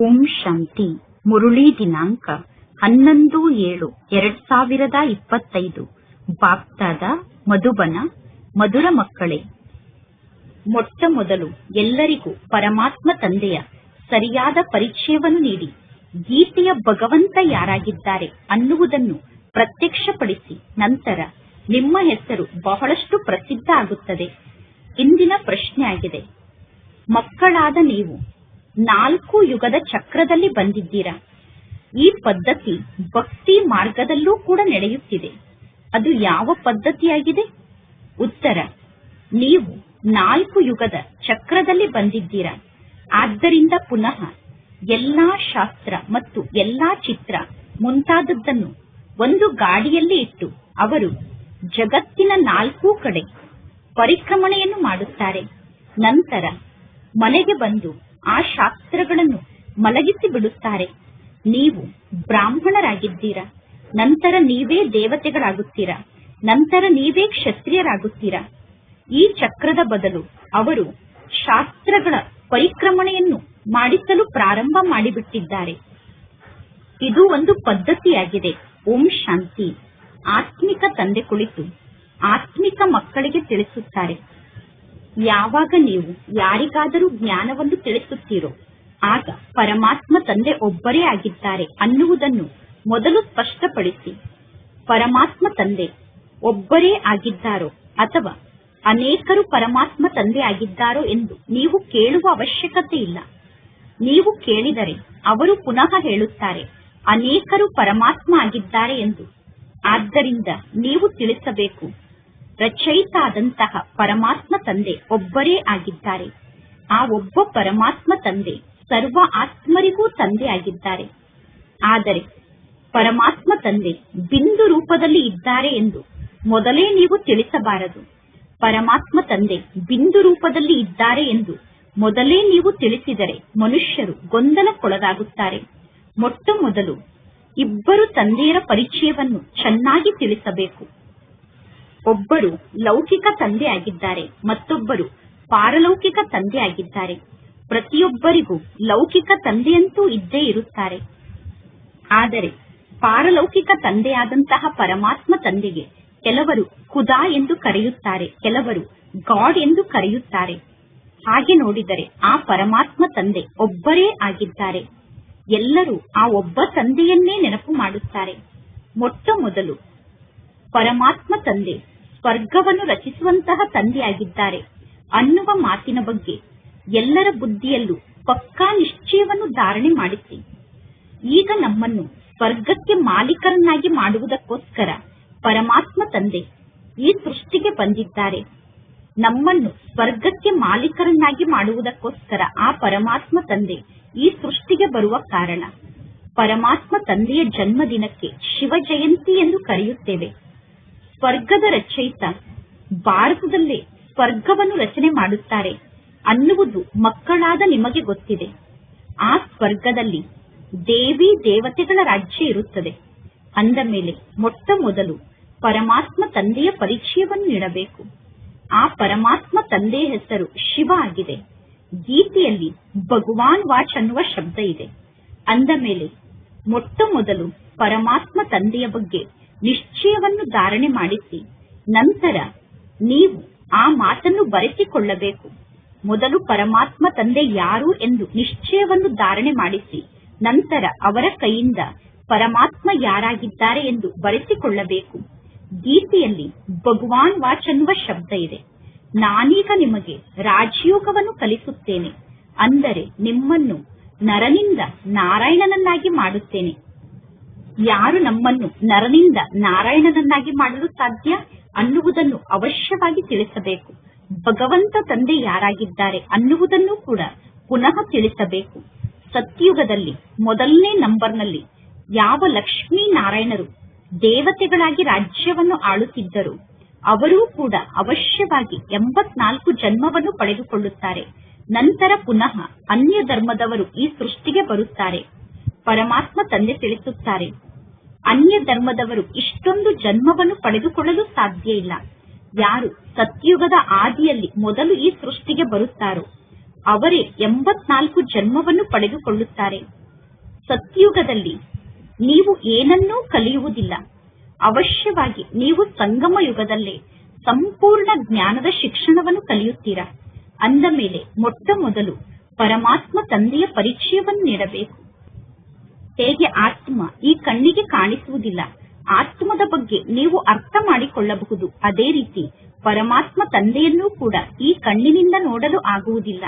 ಓಂ ಶಾಂತಿ. ಮುರುಳಿ ದಿನಾಂಕ 11/7/2025. ಬಾಪ್ದಾದ ಮಧುಬನ. ಮಧುರ ಮಕ್ಕಳೇ, ಮೊಟ್ಟ ಮೊದಲು ಎಲ್ಲರಿಗೂ ಪರಮಾತ್ಮ ತಂದೆಯ ಸರಿಯಾದ ಪರಿಚಯವನ್ನು ನೀಡಿ ಗೀತೆಯ ಭಗವಂತ ಯಾರಾಗಿದ್ದಾರೆ ಅನ್ನುವುದನ್ನು ಪ್ರತ್ಯಕ್ಷಪಡಿಸಿ ನಂತರ ನಿಮ್ಮ ಹೆಸರು ಬಹಳಷ್ಟು ಪ್ರಸಿದ್ಧ ಆಗುತ್ತದೆ. ಇಂದಿನ ಪ್ರಶ್ನೆ ಆಗಿದೆ, ಮಕ್ಕಳಾದ ನೀವು 4 ಯುಗದ ಚಕ್ರದಲ್ಲಿ ಬಂದಿದ್ದೀರಾ. ಈ ಪದ್ಧತಿ ಭಕ್ತಿ ಮಾರ್ಗದಲ್ಲೂ ಕೂಡ ನಡೆಯುತ್ತಿದೆ. ಅದು ಯಾವ ಪದ್ಧತಿಯಾಗಿದೆ? ಉತ್ತರ, ನೀವು 4 ಯುಗದ ಚಕ್ರದಲ್ಲಿ ಬಂದಿದ್ದೀರಾ. ಆದ್ದರಿಂದ ಪುನಃ ಎಲ್ಲಾ ಶಾಸ್ತ್ರ ಮತ್ತು ಎಲ್ಲಾ ಚಿತ್ರ ಮುಂತಾದದ್ದನ್ನು ಒಂದು ಗಾಡಿಯಲ್ಲಿ ಇಟ್ಟು ಅವರು ಜಗತ್ತಿನ 4 ಕಡೆ ಪರಿಕ್ರಮಣೆಯನ್ನು ಮಾಡುತ್ತಾರೆ. ನಂತರ ಮನೆಗೆ ಬಂದು ಆ ಶಾಸ್ತ್ರಗಳನ್ನು ಮಲಗಿಸಿ ಬಿಡುತ್ತಾರೆ. ನೀವು ಬ್ರಾಹ್ಮಣರಾಗಿದ್ದೀರಾ, ನಂತರ ನೀವೇ ದೇವತೆಗಳಾಗುತ್ತೀರಾ, ನಂತರ ನೀವೇ ಕ್ಷತ್ರಿಯರಾಗುತ್ತೀರಾ. ಈ ಚಕ್ರದ ಬದಲು ಅವರು ಶಾಸ್ತ್ರಗಳ ಪರಿಕ್ರಮಣೆಯನ್ನು ಮಾಡಿಸಲು ಪ್ರಾರಂಭ ಮಾಡಿಬಿಟ್ಟಿದ್ದಾರೆ. ಇದು ಒಂದು ಪದ್ಧತಿಯಾಗಿದೆ. ಓಂ ಶಾಂತಿ. ಆತ್ಮಿಕ ತಂದೆ ಕುಳಿತು ಆತ್ಮಿಕ ಮಕ್ಕಳಿಗೆ ತಿಳಿಸುತ್ತಾರೆ. ಯಾವಾಗ ನೀವು ಯಾರಿಗಾದರೂ ಜ್ಞಾನವನ್ನು ತಿಳಿಸುತ್ತೀರೋ ಆಗ ಪರಮಾತ್ಮ ತಂದೆ ಒಬ್ಬರೇ ಆಗಿದ್ದಾರೆ ಅನ್ನುವುದನ್ನು ಮೊದಲು ಸ್ಪಷ್ಟಪಡಿಸಿ. ಪರಮಾತ್ಮ ತಂದೆ ಒಬ್ಬರೇ ಆಗಿದ್ದಾರೋ ಅಥವಾ ಅನೇಕರು ಪರಮಾತ್ಮ ತಂದೆ ಆಗಿದ್ದಾರೋ ಎಂದು ನೀವು ಕೇಳುವ ಅವಶ್ಯಕತೆ ಇಲ್ಲ. ನೀವು ಕೇಳಿದರೆ ಅವರು ಪುನಃ ಹೇಳುತ್ತಾರೆ ಅನೇಕರು ಪರಮಾತ್ಮ ಆಗಿದ್ದಾರೆ ಎಂದು. ಆದ್ದರಿಂದ ನೀವು ತಿಳಿಸಬೇಕು, ರಚಯಿತ ಆದಂತಹ ಪರಮಾತ್ಮ ತಂದೆ ಒಬ್ಬರೇ ಆಗಿದ್ದಾರೆ. ಆ ಒಬ್ಬ ಪರಮಾತ್ಮ ತಂದೆ ಸರ್ವ ಆತ್ಮರಿಗೂ ತಂದೆ ಆಗಿದ್ದಾರೆ. ಆದರೆ ಪರಮಾತ್ಮ ತಂದೆ ಬಿಂದು ರೂಪದಲ್ಲಿ ಇದ್ದಾರೆ ಎಂದು ಮೊದಲೇ ನೀವು ತಿಳಿಸಬಾರದು. ಪರಮಾತ್ಮ ತಂದೆ ಬಿಂದು ರೂಪದಲ್ಲಿ ಇದ್ದಾರೆ ಎಂದು ಮೊದಲೇ ನೀವು ತಿಳಿಸಿದರೆ ಮನುಷ್ಯರು ಗೊಂದಲಕ್ಕೊಳಗಾಗುತ್ತಾರೆ. ಮೊಟ್ಟ ಮೊದಲು ಇಬ್ಬರು ತಂದೆಯರ ಪರಿಚಯವನ್ನು ಚೆನ್ನಾಗಿ ತಿಳಿಸಬೇಕು. ಒಬ್ಬರು ಲೌಕಿಕ ತಂದೆ ಆಗಿದ್ದಾರೆ, ಮತ್ತೊಬ್ಬರು ಪಾರಲೌಕಿಕ ತಂದೆ ಆಗಿದ್ದಾರೆ. ಪ್ರತಿಯೊಬ್ಬರಿಗೂ ಲೌಕಿಕ ತಂದೆಯಂತೂ ಇದ್ದೇ ಇರುತ್ತಾರೆ. ಆದರೆ ಪಾರಲೌಕಿಕ ತಂದೆಯಾದಂತಹ ಪರಮಾತ್ಮ ತಂದೆಗೆ ಕೆಲವರು ಖುದಾ ಎಂದು ಕರೆಯುತ್ತಾರೆ, ಕೆಲವರು ಗಾಡ್ ಎಂದು ಕರೆಯುತ್ತಾರೆ. ಹಾಗೆ ನೋಡಿದರೆ ಆ ಪರಮಾತ್ಮ ತಂದೆ ಒಬ್ಬರೇ ಆಗಿದ್ದಾರೆ. ಎಲ್ಲರೂ ಆ ಒಬ್ಬ ತಂದೆಯನ್ನೇ ನೆನಪು ಮಾಡುತ್ತಾರೆ. ಮೊಟ್ಟ ಮೊದಲು ಪರಮಾತ್ಮ ತಂದೆ ಸ್ವರ್ಗವನ್ನು ರಚಿಸುವಂತಹ ತಂದೆಯಾಗಿದ್ದಾರೆ ಅನ್ನುವ ಮಾತಿನ ಬಗ್ಗೆ ಎಲ್ಲರ ಬುದ್ಧಿಯಲ್ಲೂ ಪಕ್ಕಾ ನಿಶ್ಚಯವನ್ನು ಧಾರಣೆ ಮಾಡಿಸಿ. ಈಗ ನಮ್ಮನ್ನು ಸ್ವರ್ಗಕ್ಕೆ ಮಾಲೀಕರನ್ನಾಗಿ ಮಾಡುವುದಕ್ಕೋಸ್ಕರ ಪರಮಾತ್ಮ ತಂದೆ ಈ ಸೃಷ್ಟಿಗೆ ಬಂದಿದ್ದಾರೆ. ನಮ್ಮನ್ನು ಸ್ವರ್ಗಕ್ಕೆ ಮಾಲೀಕರನ್ನಾಗಿ ಮಾಡುವುದಕ್ಕೋಸ್ಕರ ಆ ಪರಮಾತ್ಮ ತಂದೆ ಈ ಸೃಷ್ಟಿಗೆ ಬರುವ ಕಾರಣ. ಪರಮಾತ್ಮ ತಂದೆಯ ಜನ್ಮದಿನಕ್ಕೆ ಶಿವ ಜಯಂತಿ ಎಂದು ಕರೆಯುತ್ತೇವೆ. ಸ್ವರ್ಗದ ರಚಯಿತ ಭಾರತದಲ್ಲೇ ಸ್ವರ್ಗವನ್ನು ರಚನೆ ಮಾಡುತ್ತಾರೆ ಅನ್ನುವುದು ಮಕ್ಕಳಾದ ನಿಮಗೆ ಗೊತ್ತಿದೆ. ಆ ಸ್ವರ್ಗದಲ್ಲಿ ದೇವಿ ದೇವತೆಗಳ ರಾಜ್ಯ ಇರುತ್ತದೆ. ಅಂದ ಮೇಲೆ ಮೊಟ್ಟ ಮೊದಲು ಪರಮಾತ್ಮ ತಂದೆಯ ಪರಿಚಯವನ್ನು ನೀಡಬೇಕು. ಆ ಪರಮಾತ್ಮ ತಂದೆಯ ಹೆಸರು ಶಿವ ಆಗಿದೆ. ಗೀತೆಯಲ್ಲಿ ಭಗವಾನ್ ವಾಚ್ ಅನ್ನುವ ಶಬ್ದ ಇದೆ. ಅಂದ ಮೇಲೆ ಮೊಟ್ಟ ಮೊದಲು ಪರಮಾತ್ಮ ತಂದೆಯ ಬಗ್ಗೆ ನಿಶ್ಚಯವನ್ನು ಧಾರಣೆ ಮಾಡಿಸಿ ನಂತರ ನೀವು ಆ ಮಾತನ್ನು ಬರೆಸಿಕೊಳ್ಳಬೇಕು. ಮೊದಲು ಪರಮಾತ್ಮ ತಂದೆ ಯಾರು ಎಂದು ನಿಶ್ಚಯವನ್ನು ಧಾರಣೆ ಮಾಡಿಸಿ ನಂತರ ಅವರ ಕೈಯಿಂದ ಪರಮಾತ್ಮ ಯಾರಾಗಿದ್ದಾರೆ ಎಂದು ಬರೆಸಿಕೊಳ್ಳಬೇಕು. ಗೀತೆಯಲ್ಲಿ ಭಗವಾನ್ ವಾಚ್ ಅನ್ನುವ ಶಬ್ದ ಇದೆ. ನಾನೀಗ ನಿಮಗೆ ರಾಜಯೋಗವನ್ನು ಕಲಿಸುತ್ತೇನೆ, ಅಂದರೆ ನಿಮ್ಮನ್ನು ನರನಿಂದ ನಾರಾಯಣನನ್ನಾಗಿ ಮಾಡುತ್ತೇನೆ. ಯಾರು ನಮ್ಮನ್ನು ನರನಿಂದ ನಾರಾಯಣನನ್ನಾಗಿ ಮಾಡಲು ಸಾಧ್ಯ ಅನ್ನುವುದನ್ನು ಅವಶ್ಯವಾಗಿ ತಿಳಿಸಬೇಕು. ಭಗವಂತ ತಂದೆ ಯಾರಾಗಿದ್ದಾರೆ ಅನ್ನುವುದನ್ನು ಕೂಡ ಪುನಃ ತಿಳಿಸಬೇಕು. ಸತ್ಯುಗದಲ್ಲಿ ಮೊದಲನೇ ನಂಬರ್ನಲ್ಲಿ ಯಾವ ಲಕ್ಷ್ಮೀ ನಾರಾಯಣರು ದೇವತೆಗಳಾಗಿ ರಾಜ್ಯವನ್ನು ಆಳುತ್ತಿದ್ದರು ಅವರೂ ಕೂಡ ಅವಶ್ಯವಾಗಿ 84 ಜನ್ಮವನ್ನು ಪಡೆದುಕೊಳ್ಳುತ್ತಾರೆ. ನಂತರ ಪುನಃ ಅನ್ಯ ಧರ್ಮದವರು ಈ ಸೃಷ್ಟಿಗೆ ಬರುತ್ತಾರೆ. ಪರಮಾತ್ಮ ತಂದೆ ತಿಳಿಸುತ್ತಾರೆ, ಅನ್ಯ ಧರ್ಮದವರು ಇಷ್ಟೊಂದು ಜನ್ಮವನ್ನು ಪಡೆದುಕೊಳ್ಳಲು ಸಾಧ್ಯ ಇಲ್ಲ. ಯಾರು ಸತ್ಯುಗದ ಆದಿಯಲ್ಲಿ ಮೊದಲು ಈ ಸೃಷ್ಟಿಗೆ ಬರುತ್ತಾರೋ ಅವರೇ 84 ಜನ್ಮವನ್ನು ಪಡೆದುಕೊಳ್ಳುತ್ತಾರೆ. ಸತ್ಯುಗದಲ್ಲಿ ನೀವು ಏನನ್ನೂ ಕಲಿಯುವುದಿಲ್ಲ. ಅವಶ್ಯವಾಗಿ ನೀವು ಸಂಗಮ ಯುಗದಲ್ಲೇ ಸಂಪೂರ್ಣ ಜ್ಞಾನದ ಶಿಕ್ಷಣವನ್ನು ಕಲಿಯುತ್ತೀರಾ. ಅಂದ ಮೇಲೆ ಮೊಟ್ಟ ಮೊದಲು ಪರಮಾತ್ಮ ತಂದೆಯ ಪರಿಚಯವನ್ನು ನೀಡಬೇಕು. ಹೇಗೆ ಆತ್ಮ ಈ ಕಣ್ಣಿಗೆ ಕಾಣಿಸುವುದಿಲ್ಲ, ಆತ್ಮದ ಬಗ್ಗೆ ನೀವು ಅರ್ಥ ಮಾಡಿಕೊಳ್ಳಬಹುದು. ಅದೇ ರೀತಿ ಪರಮಾತ್ಮ ತಂದೆಯನ್ನೂ ಕೂಡ ಈ ಕಣ್ಣಿನಿಂದ ನೋಡಲು ಆಗುವುದಿಲ್ಲ.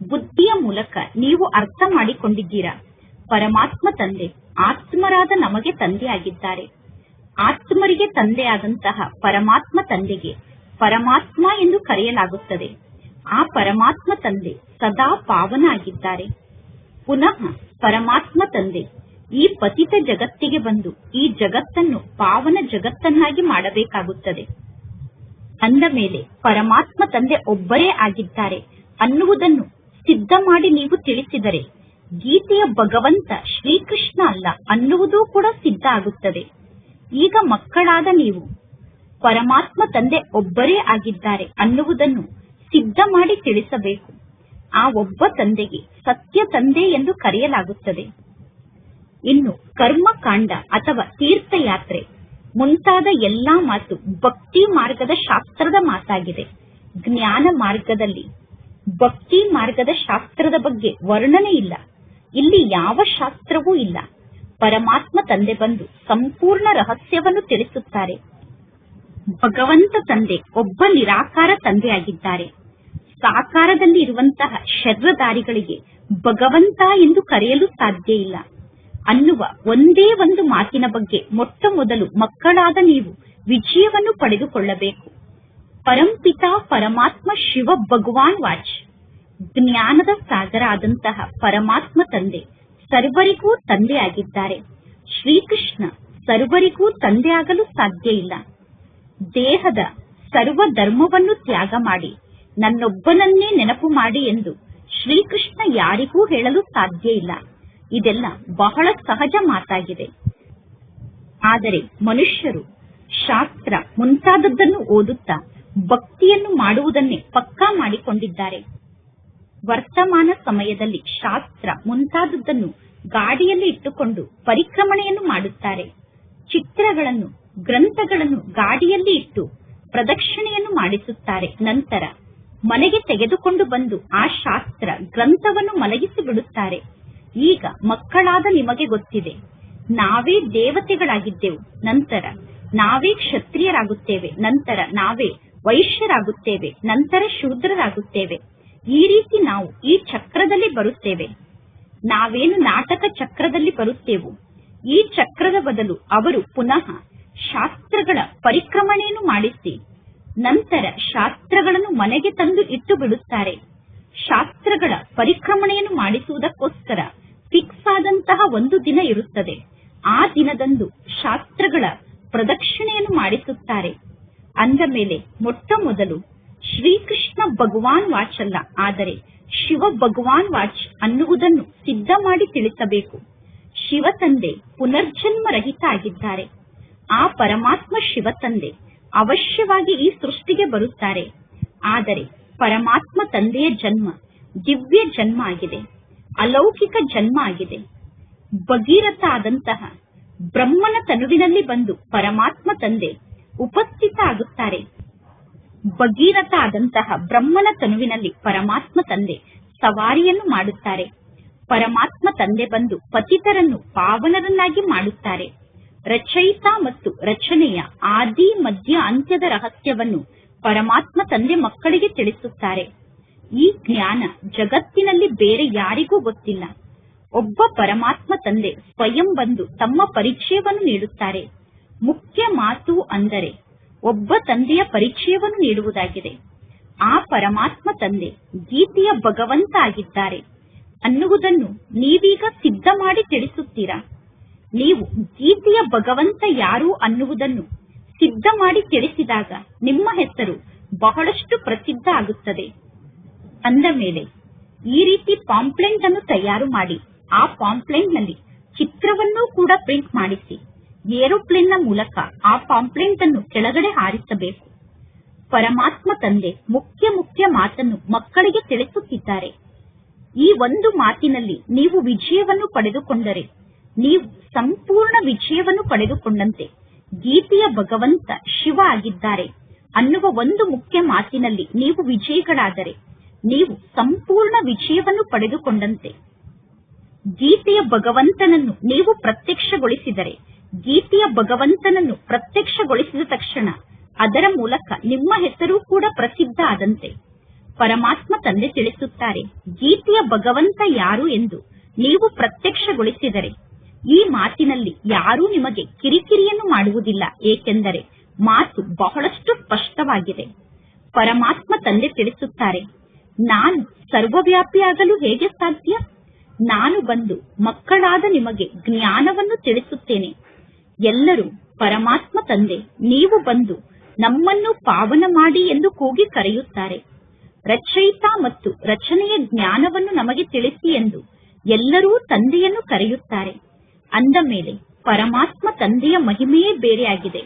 ಬುದ್ಧಿಯ ಮೂಲಕ ನೀವು ಅರ್ಥ ಮಾಡಿಕೊಂಡಿದ್ದೀರಾ. ಪರಮಾತ್ಮ ತಂದೆ ಆತ್ಮರಾದ ನಮಗೆ ತಂದೆಯಾಗಿದ್ದಾರೆ. ಆತ್ಮರಿಗೆ ತಂದೆಯಾದಂತಹ ಪರಮಾತ್ಮ ತಂದೆಗೆ ಪರಮಾತ್ಮ ಎಂದು ಕರೆಯಲಾಗುತ್ತದೆ. ಆ ಪರಮಾತ್ಮ ತಂದೆ ಸದಾ ಪಾವನ ಆಗಿದ್ದಾರೆ. ಪುನಃ ಪರಮಾತ್ಮ ತಂದೆ ಈ ಪತಿತ ಜಗತ್ತಿಗೆ ಬಂದು ಈ ಜಗತ್ತನ್ನು ಪಾವನ ಜಗತ್ತನ್ನಾಗಿ ಮಾಡಬೇಕಾಗುತ್ತದೆ. ಅಂದ ಮೇಲೆ ಪರಮಾತ್ಮ ತಂದೆ ಒಬ್ಬರೇ ಆಗಿದ್ದಾರೆ ಅನ್ನುವುದನ್ನು ಸಿದ್ಧ ಮಾಡಿ ನೀವು ತಿಳಿಸಿದರೆ ಗೀತೆಯ ಭಗವಂತ ಶ್ರೀಕೃಷ್ಣ ಅಲ್ಲ ಅನ್ನುವುದೂ ಕೂಡ ಸಿದ್ಧ ಆಗುತ್ತದೆ. ಈಗ ಮಕ್ಕಳಾದ ನೀವು ಪರಮಾತ್ಮ ತಂದೆ ಒಬ್ಬರೇ ಆಗಿದ್ದಾರೆ ಅನ್ನುವುದನ್ನು ಸಿದ್ಧ ಮಾಡಿ ತಿಳಿಸಬೇಕು. ಆ ಒಬ್ಬ ತಂದೆಗೆ ಸತ್ಯ ತಂದೆ ಎಂದು ಕರೆಯಲಾಗುತ್ತದೆ. ಇನ್ನು ಕರ್ಮಕಾಂಡ ಅಥವಾ ತೀರ್ಥಯಾತ್ರೆ ಮುಂತಾದ ಎಲ್ಲಾ ಮಾತು ಭಕ್ತಿ ಮಾರ್ಗದ ಶಾಸ್ತ್ರದ ಮಾತಾಗಿದೆ. ಜ್ಞಾನ ಮಾರ್ಗದಲ್ಲಿ ಭಕ್ತಿ ಮಾರ್ಗದ ಶಾಸ್ತ್ರದ ಬಗ್ಗೆ ವರ್ಣನೆ ಇಲ್ಲ. ಇಲ್ಲಿ ಯಾವ ಶಾಸ್ತ್ರವೂ ಇಲ್ಲ. ಪರಮಾತ್ಮ ತಂದೆ ಬಂದು ಸಂಪೂರ್ಣ ರಹಸ್ಯವನ್ನು ತಿಳಿಸುತ್ತಾರೆ. ಭಗವಂತ ತಂದೆ ಒಬ್ಬ ನಿರಾಕಾರ ತಂದೆಯಾಗಿದ್ದಾರೆ. ಸಾಕಾರದಲ್ಲಿ ಇರುವಂತಹ ಶರೀರಧಾರಿಗಳಿಗೆ ಭಗವಂತ ಎಂದು ಕರೆಯಲು ಸಾಧ್ಯ ಇಲ್ಲ ಅನ್ನುವ ಒಂದೇ ಒಂದು ಮಾತಿನ ಬಗ್ಗೆ ಮೊಟ್ಟ ಮೊದಲು ಮಕ್ಕಳಾದ ನೀವು ವಿಜಯವನ್ನು ಪಡೆದುಕೊಳ್ಳಬೇಕು. ಪರಂಪಿತಾ ಪರಮಾತ್ಮ ಶಿವ ಭಗವಾನ್ ವಾಚ್. ಜ್ಞಾನದ ಸಾಗರ ಆದಂತಹ ಪರಮಾತ್ಮ ತಂದೆ ಸರ್ವರಿಗೂ ತಂದೆಯಾಗಿದ್ದಾರೆ. ಶ್ರೀಕೃಷ್ಣ ಸರ್ವರಿಗೂ ತಂದೆಯಾಗಲು ಸಾಧ್ಯ ಇಲ್ಲ. ದೇಹದ ಸರ್ವ ಧರ್ಮವನ್ನು ತ್ಯಾಗ ಮಾಡಿ ನನ್ನೊಬ್ಬನನ್ನೇ ನೆನಪು ಮಾಡಿ ಎಂದು ಶ್ರೀಕೃಷ್ಣ ಯಾರಿಗೂ ಹೇಳಲು ಸಾಧ್ಯ ಇಲ್ಲ. ಇದೆಲ್ಲ ಬಹಳ ಸಹಜ ಮಾತಾಗಿದೆ. ಆದರೆ ಮನುಷ್ಯರು ಶಾಸ್ತ್ರ ಮುಂತಾದದ್ದನ್ನು ಓದುತ್ತಾ ಭಕ್ತಿಯನ್ನು ಮಾಡುವುದನ್ನೇ ಪಕ್ಕಾ ಮಾಡಿಕೊಂಡಿದ್ದಾರೆ. ವರ್ತಮಾನ ಸಮಯದಲ್ಲಿ ಶಾಸ್ತ್ರ ಮುಂತಾದದ್ದನ್ನು ಗಾಡಿಯಲ್ಲಿ ಇಟ್ಟುಕೊಂಡು ಪರಿಕ್ರಮಣೆಯನ್ನು ಮಾಡುತ್ತಾರೆ. ಚಿತ್ರಗಳನ್ನು ಗ್ರಂಥಗಳನ್ನು ಗಾಡಿಯಲ್ಲಿ ಇಟ್ಟು ಪ್ರದಕ್ಷಿಣೆಯನ್ನು ಮಾಡಿಸುತ್ತಾರೆ. ನಂತರ ಮನೆಗೆ ತೆಗೆದುಕೊಂಡು ಬಂದು ಆ ಶಾಸ್ತ್ರ ಗ್ರಂಥವನ್ನು ಮಲಗಿಸಿ ಬಿಡುತ್ತಾರೆ. ಈಗ ಮಕ್ಕಳಾದ ನಿಮಗೆ ಗೊತ್ತಿದೆ, ನಾವೇ ದೇವತೆಗಳಾಗಿದ್ದೆವು, ನಂತರ ನಾವೇ ಕ್ಷತ್ರಿಯರಾಗುತ್ತೇವೆ, ನಂತರ ನಾವೇ ವೈಶ್ಯರಾಗುತ್ತೇವೆ, ನಂತರ ಶೂದ್ರರಾಗುತ್ತೇವೆ. ಈ ರೀತಿ ನಾವು ಈ ಚಕ್ರದಲ್ಲಿ ಬರುತ್ತೇವೆ. ನಾವೇನು ನಾಟಕ ಚಕ್ರದಲ್ಲಿ ಬರುತ್ತೇವೋ ಈ ಚಕ್ರದ ಬದಲು ಅವರು ಪುನಃ ಶಾಸ್ತ್ರಗಳ ಪರಿಕ್ರಮಣೆಯನ್ನು ಮಾಡಿಸಿ ನಂತರ ಶಾಸ್ತ್ರಗಳನ್ನು ಮನೆಗೆ ತಂದು ಇಟ್ಟು ಬಿಡುತ್ತಾರೆ. ಶಾಸ್ತ್ರಗಳ ಪರಿಕ್ರಮಣೆಯನ್ನು ಮಾಡಿಸುವುದಕ್ಕೋಸ್ಕರ ಫಿಕ್ಸ್ ಆದಂತಹ ಒಂದು ದಿನ ಇರುತ್ತದೆ. ಆ ದಿನದಂದು ಶಾಸ್ತ್ರಗಳ ಪ್ರದಕ್ಷಿಣೆಯನ್ನು ಮಾಡಿಸುತ್ತಾರೆ. ಅಂದ ಮೇಲೆ ಮೊಟ್ಟ ಮೊದಲು ಶ್ರೀಕೃಷ್ಣ ಭಗವಾನ್ ವಾಚ್ ಅಲ್ಲ, ಆದರೆ ಶಿವ ಭಗವಾನ್ ವಾಚ್ ಅನ್ನುವುದನ್ನು ಸಿದ್ಧ ಮಾಡಿ ತಿಳಿಸಬೇಕು. ಶಿವ ತಂದೆ ಪುನರ್ಜನ್ಮ ರಹಿತ ಆಗಿದ್ದಾರೆ. ಆ ಪರಮಾತ್ಮ ಶಿವ ತಂದೆ ಅವಶ್ಯವಾಗಿ ಈ ಸೃಷ್ಟಿಗೆ ಬರುತ್ತಾರೆ. ಆದರೆ ಪರಮಾತ್ಮ ತಂದೆಯ ಜನ್ಮ ದಿವ್ಯ ಜನ್ಮ ಆಗಿದೆ, ಅಲೌಕಿಕ ಜನ್ಮ ಆಗಿದೆ. ಭಗೀರಥ ಆದಂತಹ ಬ್ರಹ್ಮನ ತನುವಿನಲ್ಲಿ ಬಂದು ಪರಮಾತ್ಮ ತಂದೆ ಉಪಸ್ಥಿತ ಆಗುತ್ತಾರೆ. ಭಗೀರಥ ಆದಂತಹ ಬ್ರಹ್ಮನ ತನುವಿನಲ್ಲಿ ಪರಮಾತ್ಮ ತಂದೆ ಸವಾರಿಯನ್ನು ಮಾಡುತ್ತಾರೆ. ಪರಮಾತ್ಮ ತಂದೆ ಬಂದು ಪತಿತರನ್ನು ಪಾವನರನ್ನಾಗಿ ಮಾಡುತ್ತಾರೆ. ರಚಯಿತ ಮತ್ತು ರಚನೆಯ ಆದಿ ಮಧ್ಯ ಅಂತ್ಯದ ರಹಸ್ಯವನ್ನು ಪರಮಾತ್ಮ ತಂದೆ ಮಕ್ಕಳಿಗೆ ತಿಳಿಸುತ್ತಾರೆ. ಈ ಜ್ಞಾನ ಜಗತ್ತಿನಲ್ಲಿ ಬೇರೆ ಯಾರಿಗೂ ಗೊತ್ತಿಲ್ಲ. ಒಬ್ಬ ಪರಮಾತ್ಮ ತಂದೆ ಸ್ವಯಂ ಬಂದು ತಮ್ಮ ಪರಿಚಯವನ್ನು ನೀಡುತ್ತಾರೆ. ಮುಖ್ಯ ಮಾತು ಅಂದರೆ ಒಬ್ಬ ತಂದೆಯ ಪರಿಚಯವನ್ನು ನೀಡುವುದಾಗಿದೆ. ಆ ಪರಮಾತ್ಮ ತಂದೆ ಗೀತೆಯ ಭಗವಂತ ಆಗಿದ್ದಾರೆ ಅನ್ನುವುದನ್ನು ನೀವೀಗ ಸಿದ್ಧ ಮಾಡಿ ತಿಳಿಸುತ್ತೀರಾ. ನೀವು ಗೀತೆಯ ಭಗವಂತ ಯಾರು ಅನ್ನುವುದನ್ನು ಸಿದ್ಧ ಮಾಡಿ ತಿಳಿಸಿದಾಗ ನಿಮ್ಮ ಹೆಸರು ಬಹಳಷ್ಟು ಪ್ರಸಿದ್ಧ ಆಗುತ್ತದೆ. ಅಂದ ಮೇಲೆ ಈ ರೀತಿ ಪಾಂಪ್ಲೆಂಟ್ ಅನ್ನು ತಯಾರು ಮಾಡಿ ಆ ಪಾಂಪ್ಲೆಂಟ್ ನಲ್ಲಿ ಚಿತ್ರವನ್ನೂ ಕೂಡ ಪ್ರಿಂಟ್ ಮಾಡಿಸಿ ಏರೋಪ್ಲೇನ್ ನ ಮೂಲಕ ಆ ಪಾಂಪ್ಲೆಂಟ್ ಅನ್ನು ಕೆಳಗಡೆ ಹಾರಿಸಬೇಕು. ಪರಮಾತ್ಮ ತಂದೆ ಮುಖ್ಯ ಮಾತನ್ನು ಮಕ್ಕಳಿಗೆ ತಿಳಿಸುತ್ತಿದ್ದಾರೆ. ಈ ಒಂದು ಮಾತಿನಲ್ಲಿ ನೀವು ವಿಜಯವನ್ನು ಪಡೆದುಕೊಂಡರೆ ನೀವು ಸಂಪೂರ್ಣ ವಿಜಯವನ್ನು ಪಡೆದುಕೊಂಡಂತೆ. ಗೀತೆಯ ಭಗವಂತ ಶಿವ ಆಗಿದ್ದಾರೆ ಅನ್ನುವ ಒಂದು ಮುಖ್ಯ ಮಾತಿನಲ್ಲಿ ನೀವು ವಿಜಯಿಗಳಾದರೆ ನೀವು ಸಂಪೂರ್ಣ ವಿಜಯವನ್ನು ಪಡೆದುಕೊಂಡಂತೆ. ಗೀತೆಯ ಭಗವಂತನನ್ನು ನೀವು ಪ್ರತ್ಯಕ್ಷಗೊಳಿಸಿದರೆ, ಗೀತೆಯ ಭಗವಂತನನ್ನು ಪ್ರತ್ಯಕ್ಷಗೊಳಿಸಿದ ತಕ್ಷಣ ಅದರ ಮೂಲಕ ನಿಮ್ಮ ಹೆಸರು ಕೂಡ ಪ್ರಸಿದ್ಧ ಆದಂತೆ. ಪರಮಾತ್ಮ ತಂದೆ ತಿಳಿಸುತ್ತಾರೆ, ಗೀತೆಯ ಭಗವಂತ ಯಾರು ಎಂದು ನೀವು ಪ್ರತ್ಯಕ್ಷಗೊಳಿಸಿದರೆ ಈ ಮಾತಿನಲ್ಲಿ ಯಾರೂ ನಿಮಗೆ ಕಿರಿಕಿರಿಯನ್ನು ಮಾಡುವುದಿಲ್ಲ, ಏಕೆಂದರೆ ಮಾತು ಬಹಳಷ್ಟು ಸ್ಪಷ್ಟವಾಗಿದೆ. ಪರಮಾತ್ಮ ತಂದೆ ತಿಳಿಸುತ್ತಾರೆ, ನಾನು ಸರ್ವವ್ಯಾಪಿಯಾಗಲು ಹೇಗೆ ಸಾಧ್ಯ? ನಾನು ಬಂದು ಮಕ್ಕಳಾದ ನಿಮಗೆ ಜ್ಞಾನವನ್ನು ತಿಳಿಸುತ್ತೇನೆ. ಎಲ್ಲರೂ ಪರಮಾತ್ಮ ತಂದೆ ನೀವು ಬಂದು ನಮ್ಮನ್ನು ಪಾವನ ಮಾಡಿ ಎಂದು ಕೂಗಿ ಕರೆಯುತ್ತಾರೆ. ರಚಯಿತ ಮತ್ತು ರಚನೆಯ ಜ್ಞಾನವನ್ನು ನಮಗೆ ತಿಳಿಸಿ ಎಂದು ಎಲ್ಲರೂ ತಂದೆಯನ್ನು ಕರೆಯುತ್ತಾರೆ. ಅಂದ ಮೇಲೆ ಪರಮಾತ್ಮ ತಂದೆಯ ಮಹಿಮೆಯೇ ಬೇರೆಯಾಗಿದೆ,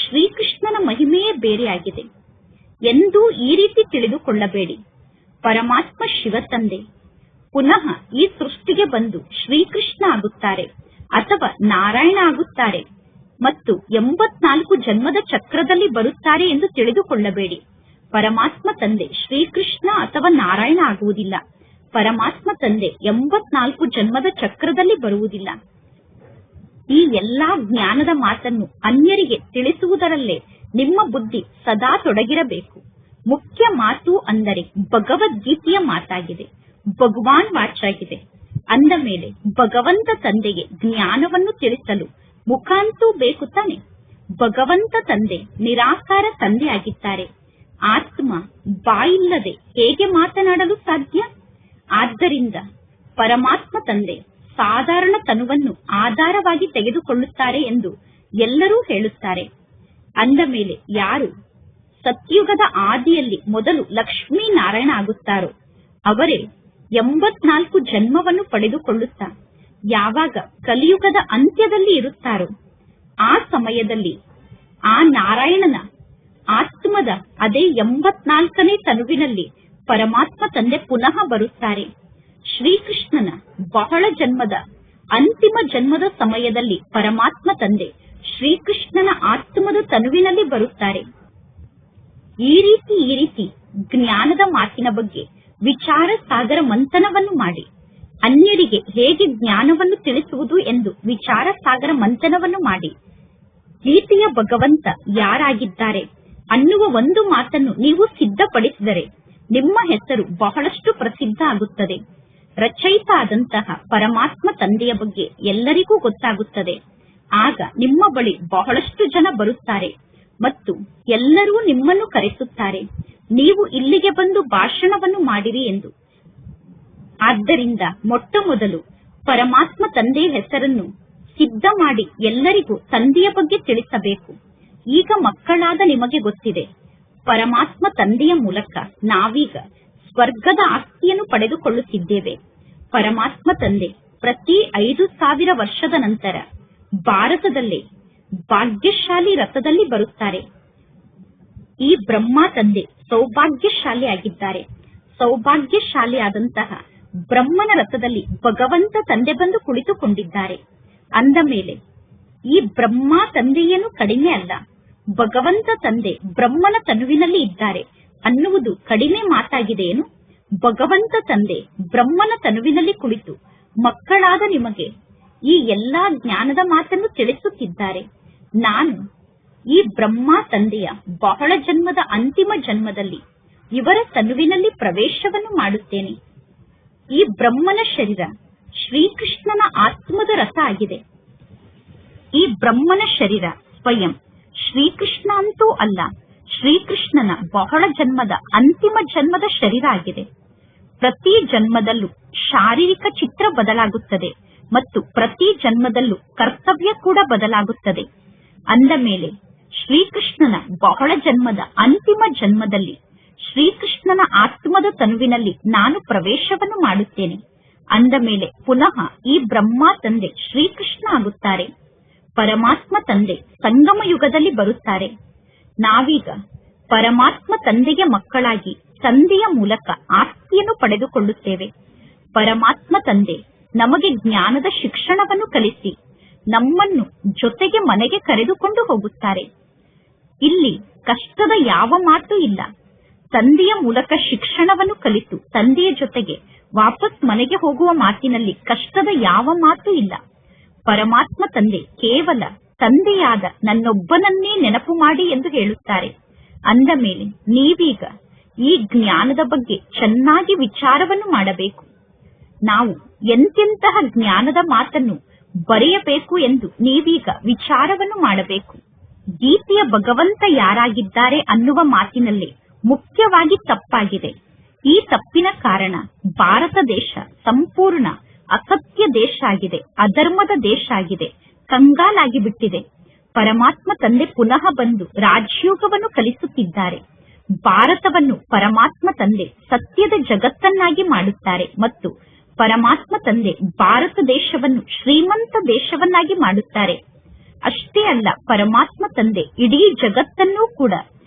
ಶ್ರೀಕೃಷ್ಣನ ಮಹಿಮೆಯೇ ಬೇರೆಯಾಗಿದೆ ಎಂದು ಈ ರೀತಿ ತಿಳಿದುಕೊಳ್ಳಬೇಡಿ. ಪರಮಾತ್ಮ ಶಿವ ತಂದೆ ಪುನಃ ಈ ಸೃಷ್ಟಿಗೆ ಬಂದು ಶ್ರೀಕೃಷ್ಣ ಆಗುತ್ತಾರೆ ಅಥವಾ ನಾರಾಯಣ ಆಗುತ್ತಾರೆ ಮತ್ತು 84 ಜನ್ಮದ ಚಕ್ರದಲ್ಲಿ ಬರುತ್ತಾರೆ ಎಂದು ತಿಳಿದುಕೊಳ್ಳಬೇಡಿ. ಪರಮಾತ್ಮ ತಂದೆ ಶ್ರೀಕೃಷ್ಣ ಅಥವಾ ನಾರಾಯಣ ಆಗುವುದಿಲ್ಲ. ಪರಮಾತ್ಮ ತಂದೆ 84 ಜನ್ಮದ ಚಕ್ರದಲ್ಲಿ ಬರುವುದಿಲ್ಲ. ಈ ಎಲ್ಲಾ ಜ್ಞಾನದ ಮಾತನ್ನು ಅನ್ಯರಿಗೆ ತಿಳಿಸುವುದರಲ್ಲೇ ನಿಮ್ಮ ಬುದ್ಧಿ ಸದಾ ತೊಡಗಿರಬೇಕು. ಮುಖ್ಯ ಮಾತು ಅಂದರೆ ಭಗವದ್ಗೀತೆಯ ಮಾತಾಗಿದೆ, ಭಗವಾನ್ ವಾಚಾಗಿದೆ. ಅಂದ ಮೇಲೆ ಭಗವಂತ ತಂದೆಗೆ ಜ್ಞಾನವನ್ನು ತಿಳಿಸಲು ಮುಖಾಂತೂ ಬೇಕು ತಾನೆ. ಭಗವಂತ ತಂದೆ ನಿರಾಕಾರ ತಂದೆ ಆಗಿದ್ದಾರೆ. ಆತ್ಮ ಬಾಯಿಲ್ಲದೆ ಹೇಗೆ ಮಾತನಾಡಲು ಸಾಧ್ಯ? ಆದ್ದರಿಂದ ಪರಮಾತ್ಮ ತಂದೆ ಸಾಧಾರಣ ತನುವನ್ನು ಆಧಾರವಾಗಿ ತೆಗೆದುಕೊಳ್ಳುತ್ತಾರೆ ಎಂದು ಎಲ್ಲರೂ ಹೇಳುತ್ತಾರೆ. ಅಂದ ಮೇಲೆ ಯಾರು ಸತ್ಯುಗದ ಆದಿಯಲ್ಲಿ ಮೊದಲು ಲಕ್ಷ್ಮೀ ನಾರಾಯಣ ಆಗುತ್ತಾರೋ ಅವರೇ 84 ಜನ್ಮವನ್ನು ಪಡೆದುಕೊಳ್ಳುತ್ತಾ ಯಾವಾಗ ಕಲಿಯುಗದ ಅಂತ್ಯದಲ್ಲಿ ಇರುತ್ತಾರೋ ಆ ಸಮಯದಲ್ಲಿ ಆ ನಾರಾಯಣನ ಆತ್ಮದ ಅದೇ 84ನೇ ತನುವಿನಲ್ಲಿ ಪರಮಾತ್ಮ ತಂದೆ ಪುನಃ ಬರುತ್ತಾರೆ. ಶ್ರೀಕೃಷ್ಣನ ಬಹಳ ಜನ್ಮದ ಅಂತಿಮ ಜನ್ಮದ ಸಮಯದಲ್ಲಿ ಪರಮಾತ್ಮ ತಂದೆ ಶ್ರೀಕೃಷ್ಣನ ಆತ್ಮದ ತನುವಿನಲ್ಲಿ ಬರುತ್ತಾರೆ. ಈ ರೀತಿ ಜ್ಞಾನದ ಮಾತಿನ ಬಗ್ಗೆ ವಿಚಾರ ಸಾಗರ ಮಂಥನವನ್ನು ಮಾಡಿ. ಅನ್ಯರಿಗೆ ಹೇಗೆ ಜ್ಞಾನವನ್ನು ತಿಳಿಸುವುದು ಎಂದು ವಿಚಾರ ಸಾಗರ ಮಂಥನವನ್ನು ಮಾಡಿ. ಗೀತೆಯ ಭಗವಂತ ಯಾರಾಗಿದ್ದಾರೆ ಅನ್ನುವ ಒಂದು ಮಾತನ್ನು ನೀವು ಸಿದ್ಧಪಡಿಸಿದರೆ ನಿಮ್ಮ ಹೆಸರು ಬಹಳಷ್ಟು ಪ್ರಸಿದ್ಧ ಆಗುತ್ತದೆ. ರಚಯಿತ ಆದಂತಹ ಪರಮಾತ್ಮ ತಂದೆಯ ಬಗ್ಗೆ ಎಲ್ಲರಿಗೂ ಗೊತ್ತಾಗುತ್ತದೆ. ಆಗ ನಿಮ್ಮ ಬಳಿ ಬಹಳಷ್ಟು ಜನ ಬರುತ್ತಾರೆ ಮತ್ತು ಎಲ್ಲರೂ ನಿಮ್ಮನ್ನು ಕರೆಸುತ್ತಾರೆ, ನೀವು ಇಲ್ಲಿಗೆ ಬಂದು ಭಾಷಣವನ್ನು ಮಾಡಿರಿ ಎಂದು. ಆದ್ದರಿಂದ ಮೊಟ್ಟ ಮೊದಲು ಪರಮಾತ್ಮ ತಂದೆಯ ಹೆಸರನ್ನು ಸಿದ್ಧ ಮಾಡಿ ಎಲ್ಲರಿಗೂ ತಂದೆಯ ಬಗ್ಗೆ ತಿಳಿಸಬೇಕು. ಈಗ ಮಕ್ಕಳಾದ ನಿಮಗೆ ಗೊತ್ತಿದೆ, ಪರಮಾತ್ಮ ತಂದೆಯ ಮೂಲಕ ನಾವೀಗ ಸ್ವರ್ಗದ ಆಸ್ತಿಯನ್ನು ಪಡೆದುಕೊಳ್ಳುತ್ತಿದ್ದೇವೆ. ಪರಮಾತ್ಮ ತಂದೆ ಪ್ರತಿ 5000 ವರ್ಷದ ನಂತರ ಭಾರತದಲ್ಲೇ ಭಾಗ್ಯಶಾಲಿ ರಥದಲ್ಲಿ ಬರುತ್ತಾರೆ. ಈ ಬ್ರಹ್ಮ ತಂದೆ ಸೌಭಾಗ್ಯಶಾಲಿ ಆಗಿದ್ದಾರೆ. ಸೌಭಾಗ್ಯಶಾಲಿ ಆದಂತಹ ಬ್ರಹ್ಮನ ರಥದಲ್ಲಿ ಭಗವಂತ ತಂದೆ ಬಂದು ಕುಳಿತುಕೊಂಡಿದ್ದಾರೆ. ಅಂದ ಮೇಲೆ ಈ ಬ್ರಹ್ಮ ತಂದೆಯೇನು ಕಡಿಮೆ ಅಲ್ಲ, ಭಗವಂತ ತಂದೆ ಬ್ರಹ್ಮನ ತನುವಿನಲ್ಲಿ ಇದ್ದಾರೆ ಅನ್ನುವುದು ಕಡಿಮೆ ಮಾತಾಗಿದೆಯೇನು? ಭಗವಂತ ತಂದೆ ಬ್ರಹ್ಮನ ತನುವಿನಲ್ಲಿ ಕುಳಿತು ಮಕ್ಕಳಾದ ನಿಮಗೆ ಈ ಎಲ್ಲಾ ಜ್ಞಾನದ ಮಾತನ್ನು ತಿಳಿಸುತ್ತಿದ್ದಾರೆ. ನಾನು ಈ ಬ್ರಹ್ಮ ತಂದೆಯ ಬಹಳ ಜನ್ಮದ ಅಂತಿಮ ಜನ್ಮದಲ್ಲಿ ಇವರ ತನುವಿನಲ್ಲಿ ಪ್ರವೇಶವನ್ನು ಮಾಡುತ್ತೇನೆ. ಈ ಬ್ರಹ್ಮನ ಶರೀರ ಶ್ರೀಕೃಷ್ಣನ ಆತ್ಮದ ರಥ ಆಗಿದೆ. ಈ ಬ್ರಹ್ಮನ ಶರೀರ ಸ್ವಯಂ ಶ್ರೀಕೃಷ್ಣ ಅಂತೂ ಅಲ್ಲ, ಶ್ರೀಕೃಷ್ಣನ ಬಹಳ ಜನ್ಮದ ಅಂತಿಮ ಜನ್ಮದ ಶರೀರ ಆಗಿದೆ. ಪ್ರತಿ ಜನ್ಮದಲ್ಲೂ ಶಾರೀರಿಕ ಚಿತ್ರ ಬದಲಾಗುತ್ತದೆ ಮತ್ತು ಪ್ರತಿ ಜನ್ಮದಲ್ಲೂ ಕರ್ತವ್ಯ ಕೂಡ ಬದಲಾಗುತ್ತದೆ. ಅಂದ ಮೇಲೆ ಶ್ರೀಕೃಷ್ಣನ ಬಹಳ ಜನ್ಮದ ಅಂತಿಮ ಜನ್ಮದಲ್ಲಿ ಶ್ರೀಕೃಷ್ಣನ ಆತ್ಮದ ತನುವಿನಲ್ಲಿ ನಾನು ಪ್ರವೇಶವನ್ನು ಮಾಡುತ್ತೇನೆ. ಅಂದ ಮೇಲೆ ಪುನಃ ಈ ಬ್ರಹ್ಮ ತಂದೆ ಶ್ರೀಕೃಷ್ಣ ಆಗುತ್ತಾರೆ. ಪರಮಾತ್ಮ ತಂದೆ ಸಂಗಮ ಯುಗದಲ್ಲಿ ಬರುತ್ತಾರೆ. ನಾವೀಗ ಪರಮಾತ್ಮ ತಂದೆಗೆ ಮಕ್ಕಳಾಗಿ ತಂದೆಯ ಮೂಲಕ ಆಸ್ತಿಯನ್ನು ಪಡೆದುಕೊಳ್ಳುತ್ತೇವೆ. ಪರಮಾತ್ಮ ತಂದೆ ನಮಗೆ ಜ್ಞಾನದ ಶಿಕ್ಷಣವನ್ನು ಕಲಿಸಿ ನಮ್ಮನ್ನು ಜೊತೆಗೆ ಮನೆಗೆ ಕರೆದುಕೊಂಡು ಹೋಗುತ್ತಾರೆ. ಇಲ್ಲಿ ಕಷ್ಟದ ಯಾವ ಮಾತು ಇಲ್ಲ. ತಂದೆಯ ಮೂಲಕ ಶಿಕ್ಷಣವನ್ನು ಕಲಿತು ತಂದೆಯ ಜೊತೆಗೆ ವಾಪಸ್ ಮನೆಗೆ ಹೋಗುವ ಮಾತಿನಲ್ಲಿ ಕಷ್ಟದ ಯಾವ ಮಾತು ಇಲ್ಲ. ಪರಮಾತ್ಮ ತಂದೆ ಕೇವಲ ತಂದೆಯಾದ ನನ್ನೊಬ್ಬನನ್ನೇ ನೆನಪು ಮಾಡಿ ಎಂದು ಹೇಳುತ್ತಾರೆ. ಅಂದ ಮೇಲೆ ನೀವೀಗ ಈ ಜ್ಞಾನದ ಬಗ್ಗೆ ಚೆನ್ನಾಗಿ ವಿಚಾರವನ್ನು ಮಾಡಬೇಕು. ನಾವು ಎಂತೆಂತಹ ಜ್ಞಾನದ ಮಾತನ್ನು ಬರೆಯಬೇಕು ಎಂದು ನೀವೀಗ ವಿಚಾರವನ್ನು ಮಾಡಬೇಕು. ಗೀತೆಯ ಭಗವಂತ ಯಾರಾಗಿದ್ದಾರೆ ಅನ್ನುವ ಮಾತಿನಲ್ಲಿ ಮುಖ್ಯವಾಗಿ ತಪ್ಪಾಗಿದೆ. ಈ ತಪ್ಪಿನ ಕಾರಣ ಭಾರತ ದೇಶ ಸಂಪೂರ್ಣ ಅಸತ್ಯ ದೇಶ ಆಗಿದೆ, ಅಧರ್ಮದ ದೇಶ ಆಗಿದೆ, ಕಂಗಾಲಾಗಿ ಬಿಟ್ಟಿದೆ. ಪರಮಾತ್ಮ ತಂದೆ ಪುನಃ ಬಂದು ರಾಜಯೋಗವನ್ನು ಕಲಿಸುತ್ತಿದ್ದಾರೆ. ಭಾರತವನ್ನು ಪರಮಾತ್ಮ ತಂದೆ ಸತ್ಯದ ಜಗತ್ತನ್ನಾಗಿ ಮಾಡುತ್ತಾರೆ ಮತ್ತು ಪರಮಾತ್ಮ ತಂದೆ ಭಾರತ ದೇಶವನ್ನು ಶ್ರೀಮಂತ ದೇಶವನ್ನಾಗಿ ಮಾಡುತ್ತಾರೆ. ಅಷ್ಟೇ ಅಲ್ಲ, ಪರಮಾತ್ಮ ತಂದೆ ಇಡೀ ಜಗತ್ತನ್ನೂ ಕೂಡ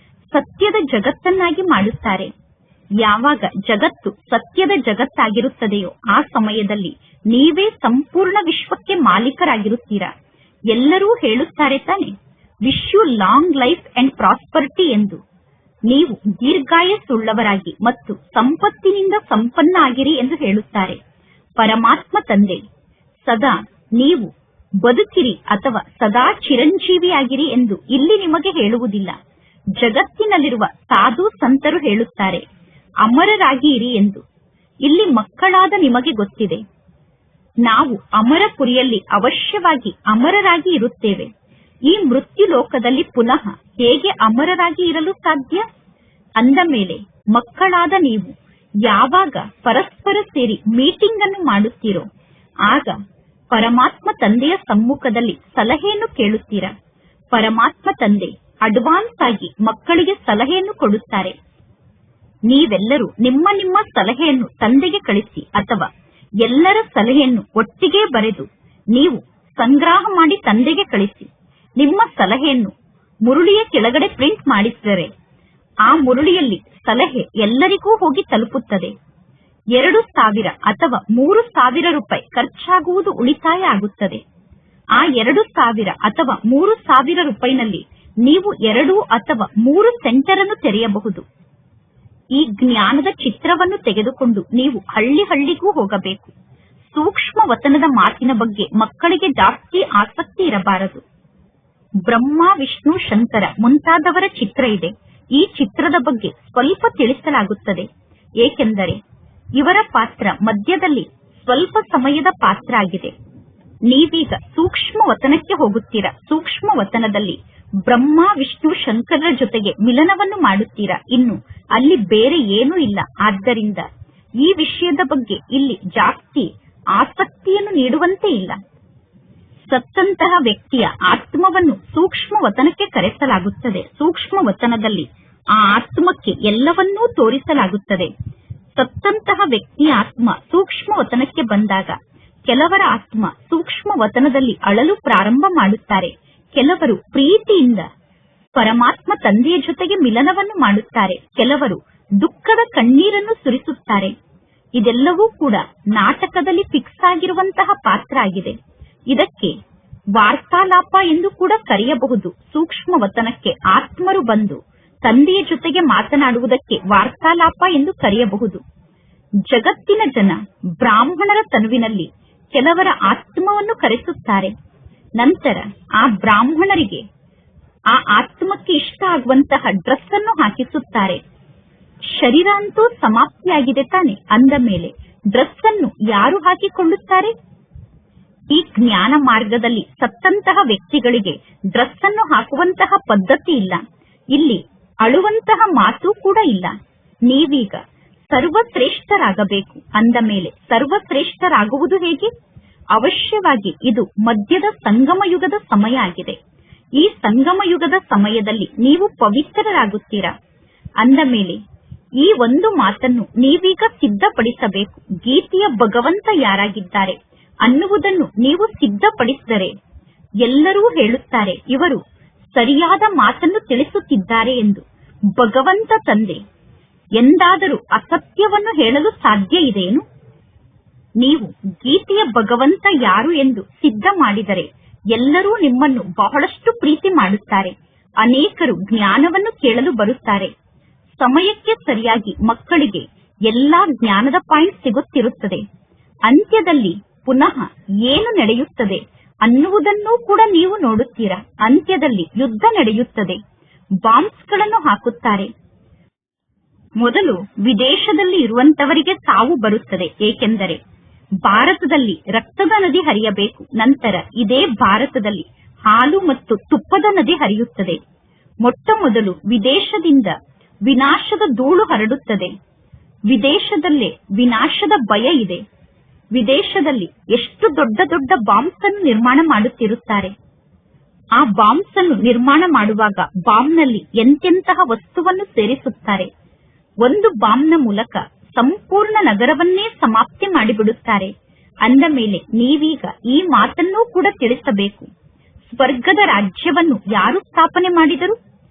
ಸತ್ಯದ ಜಗತ್ತನ್ನಾಗಿ ಮಾಡುತ್ತಾರೆ. ಯಾವಾಗ ಜಗತ್ತು ಸತ್ಯದ ಜಗತ್ತಾಗಿರುತ್ತದೆಯೋ ಆ ಸಮಯದಲ್ಲಿ ನೀವೇ ಸಂಪೂರ್ಣ ವಿಶ್ವಕ್ಕೆ ಮಾಲೀಕರಾಗಿರುತ್ತೀರಾ. ಎಲ್ಲರೂ ಹೇಳುತ್ತಾರೆ ತಾನೆ, wish you long life and prosperity ಎಂದು. ನೀವು ದೀರ್ಘಾಯಸ್ಸುಳ್ಳವರಾಗಿ ಮತ್ತು ಸಂಪತ್ತಿನಿಂದ ಸಂಪನ್ನ ಆಗಿರಿ ಎಂದು ಹೇಳುತ್ತಾರೆ. ಪರಮಾತ್ಮ ತಂದೆ ಸದಾ ನೀವು ಬದುಕಿರಿ ಅಥವಾ ಸದಾ ಚಿರಂಜೀವಿಯಾಗಿರಿ ಎಂದು ಇಲ್ಲಿ ನಿಮಗೆ ಹೇಳುವುದಿಲ್ಲ. ಜಗತ್ತಿನಲ್ಲಿರುವ ಸಾಧು ಸಂತರು ಹೇಳುತ್ತಾರೆ ಅಮರರಾಗಿ ಇರಿ ಎಂದು. ಇಲ್ಲಿ ಮಕ್ಕಳಾದ ನಿಮಗೆ ಗೊತ್ತಿದೆ, ನಾವು ಅಮರಪುರಿಯಲ್ಲಿ ಅವಶ್ಯವಾಗಿ ಅಮರರಾಗಿ ಇರುತ್ತೇವೆ. ಈ ಮೃತ್ಯು ಲೋಕದಲ್ಲಿ ಪುನಃ ಹೇಗೆ ಅಮರರಾಗಿ ಇರಲು ಸಾಧ್ಯ? ಅಂದ ಮೇಲೆ ಮಕ್ಕಳಾದ ನೀವು ಯಾವಾಗ ಪರಸ್ಪರ ಸೇರಿ ಮೀಟಿಂಗ್ ಅನ್ನು ಮಾಡುತ್ತೀರೋ ಆಗ ಪರಮಾತ್ಮ ತಂದೆಯ ಸಮ್ಮುಖದಲ್ಲಿ ಸಲಹೆಯನ್ನು ಕೇಳುತ್ತೀರಾ. ಪರಮಾತ್ಮ ತಂದೆ ಅಡ್ವಾನ್ಸ್ ಆಗಿ ಮಕ್ಕಳಿಗೆ ಸಲಹೆಯನ್ನು ಕೊಡುತ್ತಾರೆ. ನೀವೆಲ್ಲರೂ ನಿಮ್ಮ ನಿಮ್ಮ ಸಲಹೆಯನ್ನು ತಂದೆಗೆ ಕಳಿಸಿ ಅಥವಾ ಎಲ್ಲರ ಸಲಹೆಯನ್ನು ಒಟ್ಟಿಗೆ ಬರೆದು ನೀವು ಸಂಗ್ರಹ ಮಾಡಿ ತಂದೆಗೆ ಕಳಿಸಿ. ನಿಮ್ಮ ಸಲಹೆಯನ್ನು ಮುರುಳಿಯ ಕೆಳಗಡೆ ಪ್ರಿಂಟ್ ಮಾಡಿಸಿದರೆ ಆ ಮುರುಳಿಯಲ್ಲಿ ಸಲಹೆ ಎಲ್ಲರಿಗೂ ಹೋಗಿ ತಲುಪುತ್ತದೆ. 2,000 ಅಥವಾ 3,000 ರೂಪಾಯಿ ಖರ್ಚಾಗುವುದು ಉಳಿತಾಯ ಆಗುತ್ತದೆ. ಆ 2,000 ಅಥವಾ 3,000 ರೂಪಾಯಿನಲ್ಲಿ ನೀವು 2 ಅಥವಾ 3 ಸೆಂಟರ್ ಅನ್ನು ತೆರೆಯಬಹುದು. ಈ ಜ್ಞಾನದ ಚಿತ್ರವನ್ನು ತೆಗೆದುಕೊಂಡು ನೀವು ಹಳ್ಳಿ ಹಳ್ಳಿಗೂ ಹೋಗಬೇಕು. ಸೂಕ್ಷ್ಮ ವತನದ ಮಾತಿನ ಬಗ್ಗೆ ಮಕ್ಕಳಿಗೆ ಜಾಸ್ತಿ ಆಸಕ್ತಿ ಇರಬಾರದು. ಬ್ರಹ್ಮ, ವಿಷ್ಣು, ಶಂಕರ ಮುಂತಾದವರ ಚಿತ್ರ ಇದೆ. ಈ ಚಿತ್ರದ ಬಗ್ಗೆ ಸ್ವಲ್ಪ ತಿಳಿಸಲಾಗುತ್ತದೆ. ಏಕೆಂದರೆ ಇವರ ಪಾತ್ರ ಮಧ್ಯದಲ್ಲಿ ಸ್ವಲ್ಪ ಸಮಯದ ಪಾತ್ರ ಆಗಿದೆ. ನೀವೀಗ ಸೂಕ್ಷ್ಮ ವತನಕ್ಕೆ ಹೋಗುತ್ತೀರಾ. ಸೂಕ್ಷ್ಮ ವತನದಲ್ಲಿ ಬ್ರಹ್ಮ, ವಿಷ್ಣು, ಶಂಕರರ ಜೊತೆಗೆ ಮಿಲನವನ್ನು ಮಾಡುತ್ತೀರಾ. ಇನ್ನು ಅಲ್ಲಿ ಬೇರೆ ಏನೂ ಇಲ್ಲ. ಆದ್ದರಿಂದ ಈ ವಿಷಯದ ಬಗ್ಗೆ ಇಲ್ಲಿ ಜಾಸ್ತಿ ಆಸಕ್ತಿಯನ್ನು ನೀಡುವಂತೆ ಇಲ್ಲ. ಸತ್ತಂತಹ ವ್ಯಕ್ತಿಯ ಆತ್ಮವನ್ನು ಸೂಕ್ಷ್ಮ ವತನಕ್ಕೆ ಕರೆಸಲಾಗುತ್ತದೆ. ಸೂಕ್ಷ್ಮ ವತನದಲ್ಲಿ ಆ ಆತ್ಮಕ್ಕೆ ಎಲ್ಲವನ್ನೂ ತೋರಿಸಲಾಗುತ್ತದೆ. ಸತ್ತಂತಹ ವ್ಯಕ್ತಿಯ ಆತ್ಮ ಸೂಕ್ಷ್ಮ ವತನಕ್ಕೆ ಬಂದಾಗ ಕೆಲವರ ಆತ್ಮ ಸೂಕ್ಷ್ಮ ವತನದಲ್ಲಿ ಅಳಲು ಪ್ರಾರಂಭ ಮಾಡುತ್ತಾರೆ. ಕೆಲವರು ಪ್ರೀತಿಯಿಂದ ಪರಮಾತ್ಮ ತಂದೆಯ ಜೊತೆಗೆ ಮಿಲನವನ್ನು ಮಾಡುತ್ತಾರೆ. ಕೆಲವರು ದುಃಖದ ಕಣ್ಣೀರನ್ನು ಸುರಿಸುತ್ತಾರೆ. ಇದೆಲ್ಲವೂ ಕೂಡ ನಾಟಕದಲ್ಲಿ ಫಿಕ್ಸ್ ಆಗಿರುವಂತಹ ಪಾತ್ರ ಆಗಿದೆ. ಇದಕ್ಕೆ ವಾರ್ತಾಲಾಪ ಎಂದು ಕೂಡ ಕರೆಯಬಹುದು. ಸೂಕ್ಷ್ಮ ವತನಕ್ಕೆ ಆತ್ಮರು ಬಂದು ತಂದೆಯ ಜೊತೆಗೆ ಮಾತನಾಡುವುದಕ್ಕೆ ವಾರ್ತಾಲಾಪ ಎಂದು ಕರೆಯಬಹುದು. ಜಗತ್ತಿನ ಜನ ಬ್ರಾಹ್ಮಣರ ತನುವಿನಲ್ಲಿ ಕೆಲವರ ಆತ್ಮವನ್ನು ಕರೆಸುತ್ತಾರೆ. ನಂತರ ಆ ಬ್ರಾಹ್ಮಣರಿಗೆ ಆ ಆತ್ಮಕ್ಕೆ ಇಷ್ಟ ಆಗುವಂತಹ ಡ್ರೆಸ್ ಅನ್ನು ಹಾಕಿಸುತ್ತಾರೆ. ಶರೀರ ಅಂತೂ ಸಮಾಪ್ತಿಯಾಗಿದೆ ತಾನೆ. ಅಂದ ಮೇಲೆ ಡ್ರೆಸ್ ಅನ್ನು ಯಾರು ಹಾಕಿಕೊಳ್ಳುತ್ತಾರೆ? ಈ ಜ್ಞಾನ ಮಾರ್ಗದಲ್ಲಿ ಸತ್ತಂತಹ ವ್ಯಕ್ತಿಗಳಿಗೆ ಡ್ರೆಸ್ ಅನ್ನು ಹಾಕುವಂತಹ ಪದ್ಧತಿ ಇಲ್ಲ. ಇಲ್ಲಿ ಅಳುವಂತಹ ಮಾತು ಕೂಡ ಇಲ್ಲ. ನೀವೀಗ ಸರ್ವಶ್ರೇಷ್ಠರಾಗಬೇಕು. ಅಂದ ಮೇಲೆ ಸರ್ವಶ್ರೇಷ್ಠರಾಗುವುದು ಹೇಗೆ? ಅವಶ್ಯವಾಗಿ ಇದು ಮಧ್ಯದ ಸಂಗಮ ಯುಗದ ಸಮಯ ಆಗಿದೆ. ಈ ಸಂಗಮ ಯುಗದ ಸಮಯದಲ್ಲಿ ನೀವು ಪವಿತ್ರರಾಗುತ್ತೀರಾ. ಅಂದ ಮೇಲೆ ಈ ಒಂದು ಮಾತನ್ನು ನೀವೀಗ ಸಿದ್ಧಪಡಿಸಬೇಕು. ಗೀತೆಯ ಭಗವಂತ ಯಾರಾಗಿದ್ದಾರೆ ಅನ್ನುವುದನ್ನು ನೀವು ಸಿದ್ಧಪಡಿಸಿದರೆ ಎಲ್ಲರೂ ಹೇಳುತ್ತಾರೆ ಇವರು ಸರಿಯಾದ ಮಾತನ್ನು ತಿಳಿಸುತ್ತಿದ್ದಾರೆ ಎಂದು. ಭಗವಂತ ತಂದೆ ಎಂದಾದರೂ ಅಸತ್ಯವನ್ನು ಹೇಳಲು ಸಾಧ್ಯ ಇದೆಯೇನು? ನೀವು ಗೀತೆಯ ಭಗವಂತ ಯಾರು ಎಂದು ಸಿದ್ಧ ಮಾಡಿದರೆ ಎಲ್ಲರೂ ನಿಮ್ಮನ್ನು ಬಹಳಷ್ಟು ಪ್ರೀತಿ ಮಾಡುತ್ತಾರೆ. ಅನೇಕರು ಜ್ಞಾನವನ್ನು ಕೇಳಲು ಬರುತ್ತಾರೆ. ಸಮಯಕ್ಕೆ ಸರಿಯಾಗಿ ಮಕ್ಕಳಿಗೆ ಎಲ್ಲಾ ಜ್ಞಾನದ ಪಾಯಿಂಟ್ ಸಿಗುತ್ತಿರುತ್ತದೆ. ಅಂತ್ಯದಲ್ಲಿ ಪುನಃ ಏನು ನಡೆಯುತ್ತದೆ ಅನ್ನುವುದನ್ನೂ ಕೂಡ ನೀವು ನೋಡುತ್ತೀರಾ. ಅಂತ್ಯದಲ್ಲಿ ಯುದ್ಧ ನಡೆಯುತ್ತದೆ. ಬಾಂಬ್ಸ್ಗಳನ್ನು ಹಾಕುತ್ತಾರೆ. ಮೊದಲು ವಿದೇಶದಲ್ಲಿ ಇರುವಂತವರಿಗೆ ಸಾವು ಬರುತ್ತದೆ. ಏಕೆಂದರೆ ಭಾರತದಲ್ಲಿ ರಕ್ತದ ನದಿ ಹರಿಯಬೇಕು. ನಂತರ ಇದೇ ಭಾರತದಲ್ಲಿ ಹಾಲು ಮತ್ತು ತುಪ್ಪದ ನದಿ ಹರಿಯುತ್ತದೆ. ಮೊಟ್ಟ ಮೊದಲು ವಿದೇಶದಿಂದ ವಿನಾಶದ ಧೂಳು ಹರಡುತ್ತದೆ. ವಿದೇಶದಲ್ಲೇ ವಿನಾಶದ ಭಯ ಇದೆ. ವಿದೇಶದಲ್ಲಿ ಎಷ್ಟು ದೊಡ್ಡ ದೊಡ್ಡ ಬಾಂಬ್ಸ್ ಅನ್ನು ನಿರ್ಮಾಣ ಮಾಡುತ್ತಿರುತ್ತಾರೆ. ಆ ಬಾಂಬ್ಸ್ ಅನ್ನು ನಿರ್ಮಾಣ ಮಾಡುವಾಗ ಬಾಂಬ್ನಲ್ಲಿ ಎಂತೆಂತಹ ವಸ್ತುವನ್ನು ಸೇರಿಸುತ್ತಾರೆ. ಒಂದು ಬಾಂಬ್ನ ಮೂಲಕ ಸಂಪೂರ್ಣ ನಗರವನ್ನೇ ಸಮಾಪ್ತಿ ಮಾಡಿಬಿಡುತ್ತಾರೆ. ಅಂದ ಮೇಲೆ ನೀವೀಗ ಈ ಮಾತನ್ನೂ ಕೂಡ ತಿಳಿಸಬೇಕು. ಸ್ವರ್ಗದ ರಾಜ್ಯವನ್ನು ಯಾರು ಸ್ಥಾಪನೆ ಮಾಡಿದರು?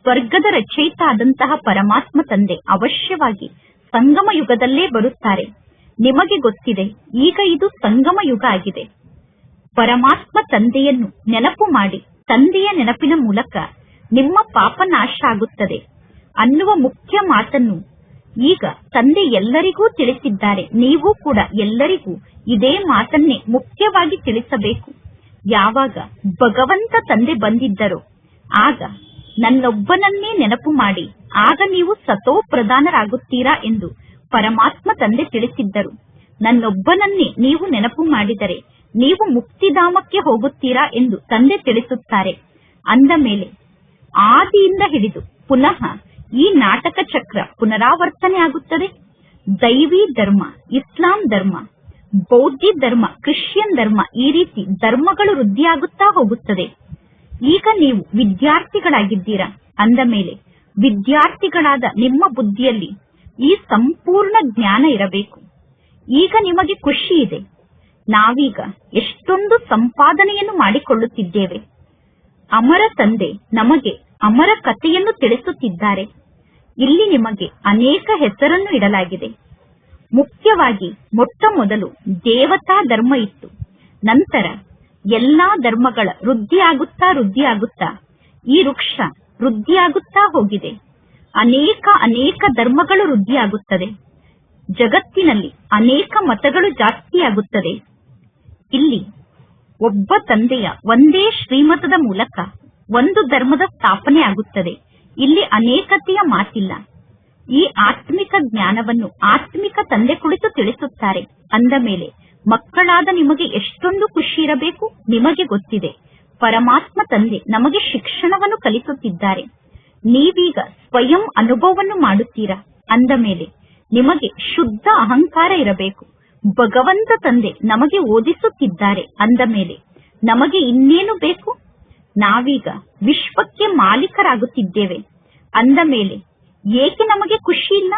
ಸ್ವರ್ಗದ ರಚಯಿತ ಆದಂತಹ ಪರಮಾತ್ಮ ತಂದೆ ಅವಶ್ಯವಾಗಿ ಸಂಗಮ ಯುಗದಲ್ಲೇ ಬರುತ್ತಾರೆ. ನಿಮಗೆ ಗೊತ್ತಿದೆ, ಈಗ ಇದು ಸಂಗಮ ಯುಗ ಆಗಿದೆ. ಪರಮಾತ್ಮ ತಂದೆಯನ್ನು ನೆನಪು ಮಾಡಿ, ತಂದೆಯ ನೆನಪಿನ ಮೂಲಕ ನಿಮ್ಮ ಪಾಪ ನಾಶ ಆಗುತ್ತದೆ ಅನ್ನುವ ಮುಖ್ಯ ಮಾತನ್ನು ಈಗ ತಂದೆ ಎಲ್ಲರಿಗೂ ತಿಳಿಸಿದ್ದಾರೆ. ನೀವು ಕೂಡ ಎಲ್ಲರಿಗೂ ಇದೇ ಮಾತನ್ನೇ ಮುಖ್ಯವಾಗಿ ತಿಳಿಸಬೇಕು. ಯಾವಾಗ ಭಗವಂತ ತಂದೆ ಬಂದಿದ್ದರೋ ಆಗ ನನ್ನೊಬ್ಬನನ್ನೇ ನೆನಪು ಮಾಡಿ, ಆಗ ನೀವು ಸತೋ ಪ್ರಧಾನರಾಗುತ್ತೀರಾ ಎಂದು ಪರಮಾತ್ಮ ತಂದೆ ತಿಳಿಸಿದ್ದರು. ನನ್ನೊಬ್ಬನನ್ನೇ ನೀವು ನೆನಪು ಮಾಡಿದರೆ ನೀವು ಮುಕ್ತಿಧಾಮಕ್ಕೆ ಹೋಗುತ್ತೀರಾ ಎಂದು ತಂದೆ ತಿಳಿಸುತ್ತಾರೆ. ಅಂದ ಮೇಲೆ ಆದಿಯಿಂದ ಹಿಡಿದು ಪುನಃ ಈ ನಾಟಕ ಚಕ್ರ ಪುನರಾವರ್ತನೆ ಆಗುತ್ತದೆ. ದೈವಿ ಧರ್ಮ, ಇಸ್ಲಾಂ ಧರ್ಮ, ಬೌದ್ಧ ಧರ್ಮ, ಕ್ರಿಶ್ಚಿಯನ್ ಧರ್ಮ, ಈ ರೀತಿ ಧರ್ಮಗಳು ವೃದ್ಧಿಯಾಗುತ್ತಾ ಹೋಗುತ್ತದೆ. ಈಗ ನೀವು ವಿದ್ಯಾರ್ಥಿಗಳಾಗಿದ್ದೀರಾ. ಅಂದ ಮೇಲೆ ವಿದ್ಯಾರ್ಥಿಗಳಾದ ನಿಮ್ಮ ಬುದ್ಧಿಯಲ್ಲಿ ಈ ಸಂಪೂರ್ಣ ಜ್ಞಾನ ಇರಬೇಕು. ಈಗ ನಿಮಗೆ ಖುಷಿ ಇದೆ. ನಾವೀಗ ಎಷ್ಟೊಂದು ಸಂಪಾದನೆಯನ್ನು ಮಾಡಿಕೊಳ್ಳುತ್ತಿದ್ದೇವೆ. ಅಮರ ತಂದೆ ನಮಗೆ ಅಮರ ಕಥೆಯನ್ನು ತಿಳಿಸುತ್ತಿದ್ದಾರೆ. ಇಲ್ಲಿ ನಿಮಗೆ ಅನೇಕ ಹೆಸರನ್ನು ಇಡಲಾಗಿದೆ. ಮುಖ್ಯವಾಗಿ ಮೊಟ್ಟ ಮೊದಲು ದೇವತಾ ಧರ್ಮ ಇತ್ತು. ನಂತರ ಎಲ್ಲಾ ಧರ್ಮಗಳ ವೃದ್ಧಿಯಾಗುತ್ತಾ ಈ ವೃಕ್ಷ ವೃದ್ಧಿಯಾಗುತ್ತಾ ಹೋಗಿದೆ. ಅನೇಕ ಧರ್ಮಗಳು ವೃದ್ಧಿಯಾಗುತ್ತದೆ. ಜಗತ್ತಿನಲ್ಲಿ ಅನೇಕ ಮತಗಳು ಜಾಸ್ತಿಯಾಗುತ್ತದೆ. ಇಲ್ಲಿ ಒಬ್ಬ ತಂದೆಯ ಒಂದೇ ಶ್ರೀಮತದ ಮೂಲಕ ಒಂದು ಧರ್ಮದ ಸ್ಥಾಪನೆ ಆಗುತ್ತದೆ. ಇಲ್ಲಿ ಅನೇಕತೆಯ ಮಾತಿಲ್ಲ. ಈ ಆತ್ಮಿಕ ಜ್ಞಾನವನ್ನು ಆತ್ಮಿಕ ತಂದೆ ಕುಳಿತು ತಿಳಿಸುತ್ತಾರೆ. ಅಂದ ಮೇಲೆ ಮಕ್ಕಳಾದ ನಿಮಗೆ ಎಷ್ಟೊಂದು ಖುಷಿ ಇರಬೇಕು. ನಿಮಗೆ ಗೊತ್ತಿದೆ, ಪರಮಾತ್ಮ ತಂದೆ ನಮಗೆ ಶಿಕ್ಷಣವನ್ನು ಕಲಿಸುತ್ತಿದ್ದಾರೆ. ನೀವೀಗ ಸ್ವಯಂ ಅನುಭವವನ್ನು ಮಾಡುತ್ತೀರಾ. ಅಂದ ಮೇಲೆ ನಿಮಗೆ ಶುದ್ಧ ಅಹಂಕಾರ ಇರಬೇಕು. ಭಗವಂತ ತಂದೆ ನಮಗೆ ಓದಿಸುತ್ತಿದ್ದಾರೆ. ಅಂದ ಮೇಲೆ ನಮಗೆ ಇನ್ನೇನು ಬೇಕು? ನಾವೀಗ ವಿಶ್ವಕ್ಕೆ ಮಾಲೀಕರಾಗುತ್ತಿದ್ದೇವೆ. ಅಂದ ಮೇಲೆ ಏಕೆ ನಮಗೆ ಖುಷಿ ಇಲ್ಲ?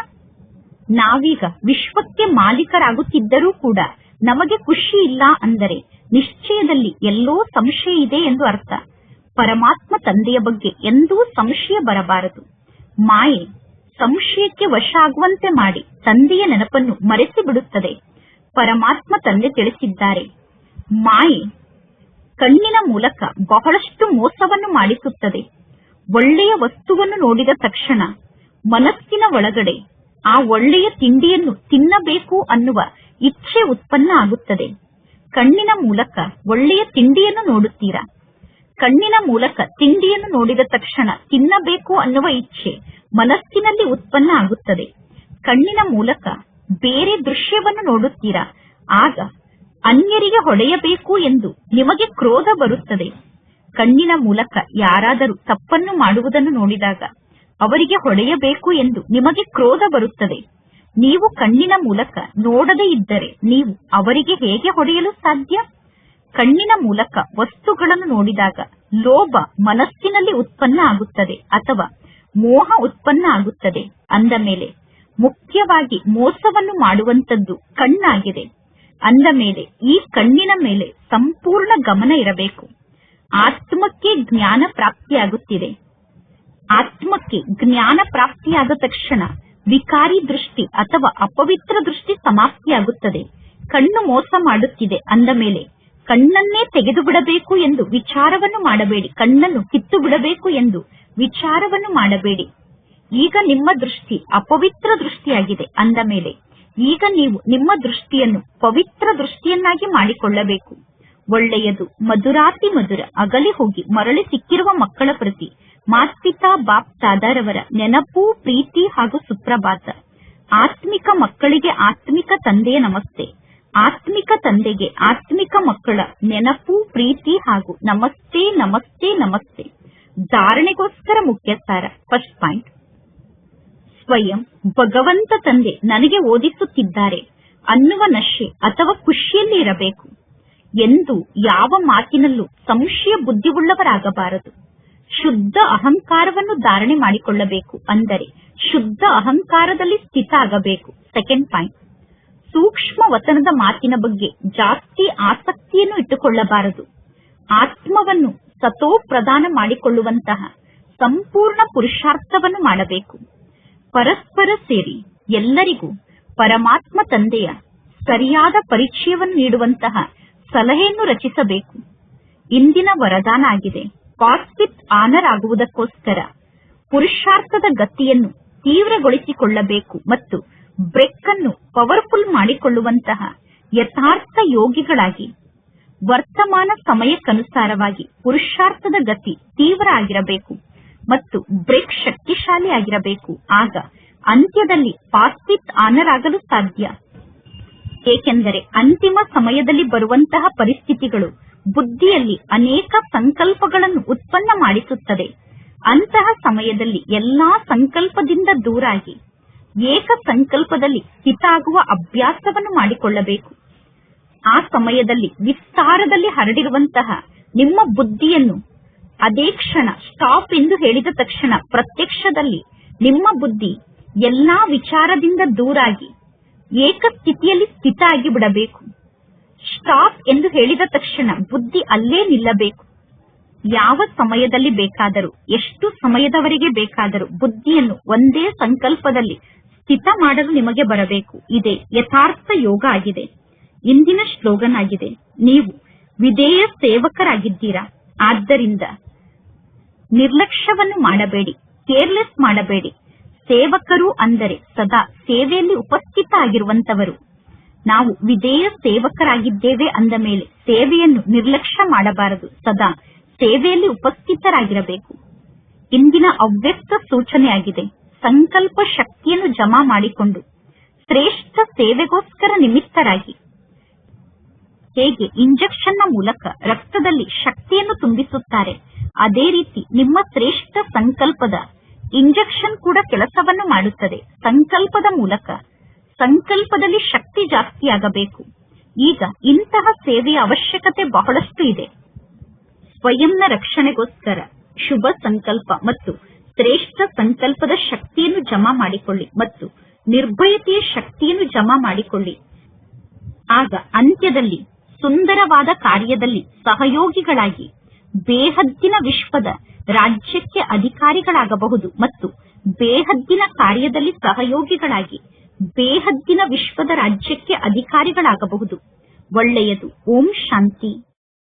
ನಾವೀಗ ವಿಶ್ವಕ್ಕೆ ಮಾಲೀಕರಾಗುತ್ತಿದ್ದರೂ ಕೂಡ ನಮಗೆ ಖುಷಿ ಇಲ್ಲ ಅಂದರೆ ನಿಶ್ಚಯದಲ್ಲಿ ಎಲ್ಲೋ ಸಂಶಯ ಇದೆ ಎಂದು ಅರ್ಥ. ಪರಮಾತ್ಮ ತಂದೆಯ ಬಗ್ಗೆ ಎಂದೂ ಸಂಶಯ ಬರಬಾರದು. ಮಾಯೆ ಸಂಶಯಕ್ಕೆ ವಶ ಆಗುವಂತೆ ಮಾಡಿ ತಂದೆಯ ನೆನಪನ್ನು ಮರೆಸಿ ಬಿಡುತ್ತದೆ. ಪರಮಾತ್ಮ ತಂದೆ ತಿಳಿಸಿದ್ದಾರೆ, ಮಾಯೆ ಕಣ್ಣಿನ ಮೂಲಕ ಬಹಳಷ್ಟು ಮೋಸವನ್ನು ಮಾಡಿಸುತ್ತದೆ. ಒಳ್ಳೆಯ ವಸ್ತುವನ್ನು ನೋಡಿದ ತಕ್ಷಣ ಮನಸ್ಸಿನ ಒಳಗಡೆ ಆ ಒಳ್ಳೆಯ ತಿಂಡಿಯನ್ನು ತಿನ್ನಬೇಕು ಅನ್ನುವ ಇಚ್ಛೆ ಉತ್ಪನ್ನ ಆಗುತ್ತದೆ. ಕಣ್ಣಿನ ಮೂಲಕ ಒಳ್ಳೆಯ ತಿಂಡಿಯನ್ನು ನೋಡುತ್ತೀರಾ. ಕಣ್ಣಿನ ಮೂಲಕ ತಿಂಡಿಯನ್ನು ನೋಡಿದ ತಕ್ಷಣ ತಿನ್ನಬೇಕು ಅನ್ನುವ ಇಚ್ಛೆ ಮನಸ್ಸಿನಲ್ಲಿ ಉತ್ಪನ್ನ ಆಗುತ್ತದೆ. ಕಣ್ಣಿನ ಮೂಲಕ ಬೇರೆ ದೃಶ್ಯವನ್ನು ನೋಡುತ್ತೀರಾ. ಆಗ ಅನ್ಯರಿಗೆ ಹೊಡೆಯಬೇಕು ಎಂದು ನಿಮಗೆ ಕ್ರೋಧ ಬರುತ್ತದೆ. ಕಣ್ಣಿನ ಮೂಲಕ ಯಾರಾದರೂ ತಪ್ಪನ್ನು ಮಾಡುವುದನ್ನು ನೋಡಿದಾಗ ಅವರಿಗೆ ಹೊಡೆಯಬೇಕು ಎಂದು ನಿಮಗೆ ಕ್ರೋಧ ಬರುತ್ತದೆ. ನೀವು ಕಣ್ಣಿನ ಮೂಲಕ ನೋಡದೇ ಇದ್ದರೆ ನೀವು ಅವರಿಗೆ ಹೇಗೆ ಹೊಡೆಯಲು ಸಾಧ್ಯ? ಕಣ್ಣಿನ ಮೂಲಕ ವಸ್ತುಗಳನ್ನು ನೋಡಿದಾಗ ಲೋಭ ಮನಸ್ಸಿನಲ್ಲಿ ಉತ್ಪನ್ನ ಆಗುತ್ತದೆ ಅಥವಾ ಮೋಹ ಉತ್ಪನ್ನ ಆಗುತ್ತದೆ. ಅಂದ ಮೇಲೆ ಮುಖ್ಯವಾಗಿ ಮೋಸವನ್ನು ಮಾಡುವಂತದ್ದು ಕಣ್ಣಾಗಿದೆ. ಅಂದ ಮೇಲೆ ಈ ಕಣ್ಣಿನ ಮೇಲೆ ಸಂಪೂರ್ಣ ಗಮನ ಇರಬೇಕು. ಆತ್ಮಕ್ಕೆ ಜ್ಞಾನ ಪ್ರಾಪ್ತಿಯಾಗುತ್ತಿದೆ. ಆತ್ಮಕ್ಕೆ ಜ್ಞಾನ ಪ್ರಾಪ್ತಿಯಾದ ತಕ್ಷಣ ವಿಕಾರಿ ದೃಷ್ಟಿ ಅಥವಾ ಅಪವಿತ್ರ ದೃಷ್ಟಿ ಸಮಾಪ್ತಿಯಾಗುತ್ತದೆ. ಕಣ್ಣು ಮೋಸ ಮಾಡುತ್ತಿದೆ ಅಂದ ಮೇಲೆ ಕಣ್ಣನ್ನೇ ತೆಗೆದು ಬಿಡಬೇಕು ಎಂದು ವಿಚಾರವನ್ನು ಮಾಡಬೇಡಿ. ಕಣ್ಣನ್ನು ಕಿತ್ತು ಬಿಡಬೇಕು ಎಂದು ವಿಚಾರವನ್ನು ಮಾಡಬೇಡಿ. ಈಗ ನಿಮ್ಮ ದೃಷ್ಟಿ ಅಪವಿತ್ರ ದೃಷ್ಟಿಯಾಗಿದೆ ಅಂದ ಮೇಲೆ ಈಗ ನೀವು ನಿಮ್ಮ ದೃಷ್ಟಿಯನ್ನು ಪವಿತ್ರ ದೃಷ್ಟಿಯನ್ನಾಗಿ ಮಾಡಿಕೊಳ್ಳಬೇಕು. ಒಳ್ಳೆಯದು. ಮಧುರಾತಿ ಮಧುರ ಅಗಲಿ ಹೋಗಿ ಮರಳಿ ಸಿಕ್ಕಿರುವ ಮಕ್ಕಳ ಪ್ರತಿ ಮಾತ್ಪಿತಾ ಬಾಪ್ ದಾದಾರವರ ನೆನಪು, ಪ್ರೀತಿ ಹಾಗೂ ಸುಪ್ರಭಾತ. ಆತ್ಮಿಕ ಮಕ್ಕಳಿಗೆ ಆತ್ಮಿಕ ತಂದೆಯ ನಮಸ್ತೆ. ಆತ್ಮಿಕ ತಂದೆಗೆ ಆತ್ಮಿಕ ಮಕ್ಕಳ ನೆನಪು, ಪ್ರೀತಿ ಹಾಗೂ ನಮಸ್ತೆ ನಮಸ್ತೆ ನಮಸ್ತೆ. ಧಾರಣೆಗೋಸ್ಕರ ಮುಖ್ಯ ಸಾರ. ಫಸ್ಟ್ ಪಾಯಿಂಟ್, ಸ್ವಯಂ ಭಗವಂತ ತಂದೆ ನನಗೆ ಓದಿಸುತ್ತಿದ್ದಾರೆ ಅನ್ನುವ ನಶೆ ಅಥವಾ ಖುಷಿಯಲ್ಲಿ ಇರಬೇಕು. ಎಂದು ಯಾವ ಮಾತಿನಲ್ಲೂ ಸಂಶಯ ಬುದ್ಧಿವುಳ್ಳವರಾಗಬಾರದು. ಶುದ್ಧ ಅಹಂಕಾರವನ್ನು ಧಾರಣೆ ಮಾಡಿಕೊಳ್ಳಬೇಕು. ಅಂದರೆ ಶುದ್ಧ ಅಹಂಕಾರದಲ್ಲಿ ಸ್ಥಿತ ಆಗಬೇಕು. ಸೆಕೆಂಡ್ ಪಾಯಿಂಟ್, ಸೂಕ್ಷ್ಮ ವತನದ ಮಾತಿನ ಬಗ್ಗೆ ಜಾಸ್ತಿ ಆಸಕ್ತಿಯನ್ನು ಇಟ್ಟುಕೊಳ್ಳಬಾರದು. ಆತ್ಮವನ್ನು ಸತೋ ಪ್ರದಾನ ಮಾಡಿಕೊಳ್ಳುವಂತಹ ಸಂಪೂರ್ಣ ಪುರುಷಾರ್ಥವನ್ನು ಮಾಡಬೇಕು. ಪರಸ್ಪರ ಸೇರಿ ಎಲ್ಲರಿಗೂ ಪರಮಾತ್ಮ ತಂದೆಯ ಸರಿಯಾದ ಪರಿಚಯವನ್ನು ನೀಡುವಂತಹ ಸಲಹೆಯನ್ನು ರಚಿಸಬೇಕು. ಇಂದಿನ ವರದಾನ ಆಗಿದೆ. ಪಾಸ್ ವಿತ್ ಆನರ್ ಆಗುವುದಕ್ಕೋಸ್ಕರ ಪುರುಷಾರ್ಥದ ಗತಿಯನ್ನು ತೀವ್ರಗೊಳಿಸಿಕೊಳ್ಳಬೇಕು ಮತ್ತು ಬ್ರೇಕ್ ಅನ್ನು ಪವರ್ಫುಲ್ ಮಾಡಿಕೊಳ್ಳುವಂತಹ ಯಥಾರ್ಥ ಯೋಗಿಗಳಾಗಿ ವರ್ತಮಾನ ಸಮಯಕ್ಕನುಸಾರವಾಗಿ ಪುರುಷಾರ್ಥದ ಗತಿ ತೀವ್ರ ಆಗಿರಬೇಕು ಮತ್ತು ಬ್ರೇಕ್ ಶಕ್ತಿಶಾಲಿ ಆಗಿರಬೇಕು. ಆಗ ಅಂತ್ಯದಲ್ಲಿ ಪಾಸ್ ವಿತ್ ಆನರ್ ಆಗಲು ಸಾಧ್ಯ. ಏಕೆಂದರೆ ಅಂತಿಮ ಸಮಯದಲ್ಲಿ ಬರುವಂತಹ ಪರಿಸ್ಥಿತಿಗಳು ಬುದ್ಧಿಯಲ್ಲಿ ಅನೇಕ ಸಂಕಲ್ಪಗಳನ್ನು ಉತ್ಪನ್ನ ಮಾಡಿಸುತ್ತದೆ. ಅಂತಹ ಸಮಯದಲ್ಲಿ ಎಲ್ಲಾ ಸಂಕಲ್ಪದಿಂದ ದೂರಾಗಿ ಏಕ ಸಂಕಲ್ಪದಲ್ಲಿ ಸ್ಥಿತ ಆಗುವ ಅಭ್ಯಾಸವನ್ನು ಮಾಡಿಕೊಳ್ಳಬೇಕು. ಆ ಸಮಯದಲ್ಲಿ ವಿಸ್ತಾರದಲ್ಲಿ ಹರಡಿರುವಂತಹ ನಿಮ್ಮ ಬುದ್ಧಿಯನ್ನು ಅದೇ ಕ್ಷಣ ಸ್ಟಾಪ್ ಎಂದು ಹೇಳಿದ ತಕ್ಷಣ ಪ್ರತ್ಯಕ್ಷದಲ್ಲಿ ನಿಮ್ಮ ಬುದ್ಧಿ ಎಲ್ಲಾ ವಿಚಾರದಿಂದ ದೂರಾಗಿ ಏಕ ಸ್ಥಿತಿಯಲ್ಲಿ ಸ್ಥಿತ ಆಗಿ ಬಿಡಬೇಕು. ಸ್ಟಾಪ್ ಎಂದು ಹೇಳಿದ ತಕ್ಷಣ ಬುದ್ಧಿ ಅಲ್ಲೇ ನಿಲ್ಲಬೇಕು. ಯಾವ ಸಮಯದಲ್ಲಿ ಬೇಕಾದರೂ, ಎಷ್ಟು ಸಮಯದವರೆಗೆ ಬೇಕಾದರೂ ಬುದ್ಧಿಯನ್ನು ಒಂದೇ ಸಂಕಲ್ಪದಲ್ಲಿ ಸ್ಥಿತ ಮಾಡಲು ನಿಮಗೆ ಬರಬೇಕು. ಇದೇ ಯಥಾರ್ಥ ಯೋಗ ಆಗಿದೆ. ಇಂದಿನ ಸ್ಲೋಗನ್ ಆಗಿದೆ, ನೀವು ವಿಧೇಯ ಸೇವಕರಾಗಿದ್ದೀರಾ. ಆದ್ದರಿಂದ ನಿರ್ಲಕ್ಷ್ಯವನ್ನು ಮಾಡಬೇಡಿ, ಕೇರ್ಲೆಸ್ ಮಾಡಬೇಡಿ. ಸೇವಕರು ಅಂದರೆ ಸದಾ ಸೇವೆಯಲ್ಲಿ ಉಪಸ್ಥಿತ ಆಗಿರುವಂತವರು. ನಾವು ವಿಧೇಯ ಸೇವಕರಾಗಿದ್ದೇವೆ ಅಂದ ಮೇಲೆ ಸೇವೆಯನ್ನು ನಿರ್ಲಕ್ಷ್ಯ ಮಾಡಬಾರದು. ಸದಾ ಸೇವೆಯಲ್ಲಿ ಉಪಸ್ಥಿತರಾಗಿರಬೇಕು. ಇಂದಿನ ಅವ್ಯಕ್ತ ಸೂಚನೆಯಾಗಿದೆ. ಸಂಕಲ್ಪ ಶಕ್ತಿಯನ್ನು ಜಮಾ ಮಾಡಿಕೊಂಡು ಶ್ರೇಷ್ಠ ಸೇವೆಗೋಸ್ಕರ ನಿಮಿತ್ತರಾಗಿ ಹೇಗೆ ಇಂಜೆಕ್ಷನ್ನ ಮೂಲಕ ರಕ್ತದಲ್ಲಿ ಶಕ್ತಿಯನ್ನು ತುಂಬಿಸುತ್ತಾರೆ, ಅದೇ ರೀತಿ ನಿಮ್ಮ ಶ್ರೇಷ್ಠ ಸಂಕಲ್ಪದ ಇಂಜೆಕ್ಷನ್ ಕೂಡ ಕೆಲಸವನ್ನು ಮಾಡುತ್ತದೆ. ಸಂಕಲ್ಪದ ಮೂಲಕ ಸಂಕಲ್ಪದಲ್ಲಿ ಶಕ್ತಿ ಜಾಸ್ತಿಯಾಗಬೇಕು. ಈಗ ಇಂತಹ ಸೇವೆಯ ಅವಶ್ಯಕತೆ ಬಹಳಷ್ಟು ಇದೆ. ಸ್ವಯಂನ ರಕ್ಷಣೆಗೋಸ್ಕರ ಶುಭ ಸಂಕಲ್ಪ ಮತ್ತು ಶ್ರೇಷ್ಠ ಸಂಕಲ್ಪದ ಶಕ್ತಿಯನ್ನು ಜಮಾ ಮಾಡಿಕೊಳ್ಳಿ ಮತ್ತು ನಿರ್ಭಯತೆಯ ಶಕ್ತಿಯನ್ನು ಜಮಾ ಮಾಡಿಕೊಳ್ಳಿ. ಆಗ ಅಂತ್ಯದಲ್ಲಿ ಸುಂದರವಾದ ಕಾರ್ಯದಲ್ಲಿ ಸಹಯೋಗಿಗಳಾಗಿ ಬೇಹದ್ದಿನ ವಿಶ್ವದ ರಾಜ್ಯಕ್ಕೆ ಅಧಿಕಾರಿಗಳಾಗಬಹುದು ಮತ್ತು ಬೇಹದ್ದಿನ ಕಾರ್ಯದಲ್ಲಿ ಸಹಯೋಗಿಗಳಾಗಿ ಬೇಹದ್ದಿನ ವಿಶ್ವದ ರಾಜ್ಯಕ್ಕೆ ಅಧಿಕಾರಿಗಳಾಗಬಹುದು. ಒಳ್ಳೆಯದು. ಓಂ ಶಾಂತಿ.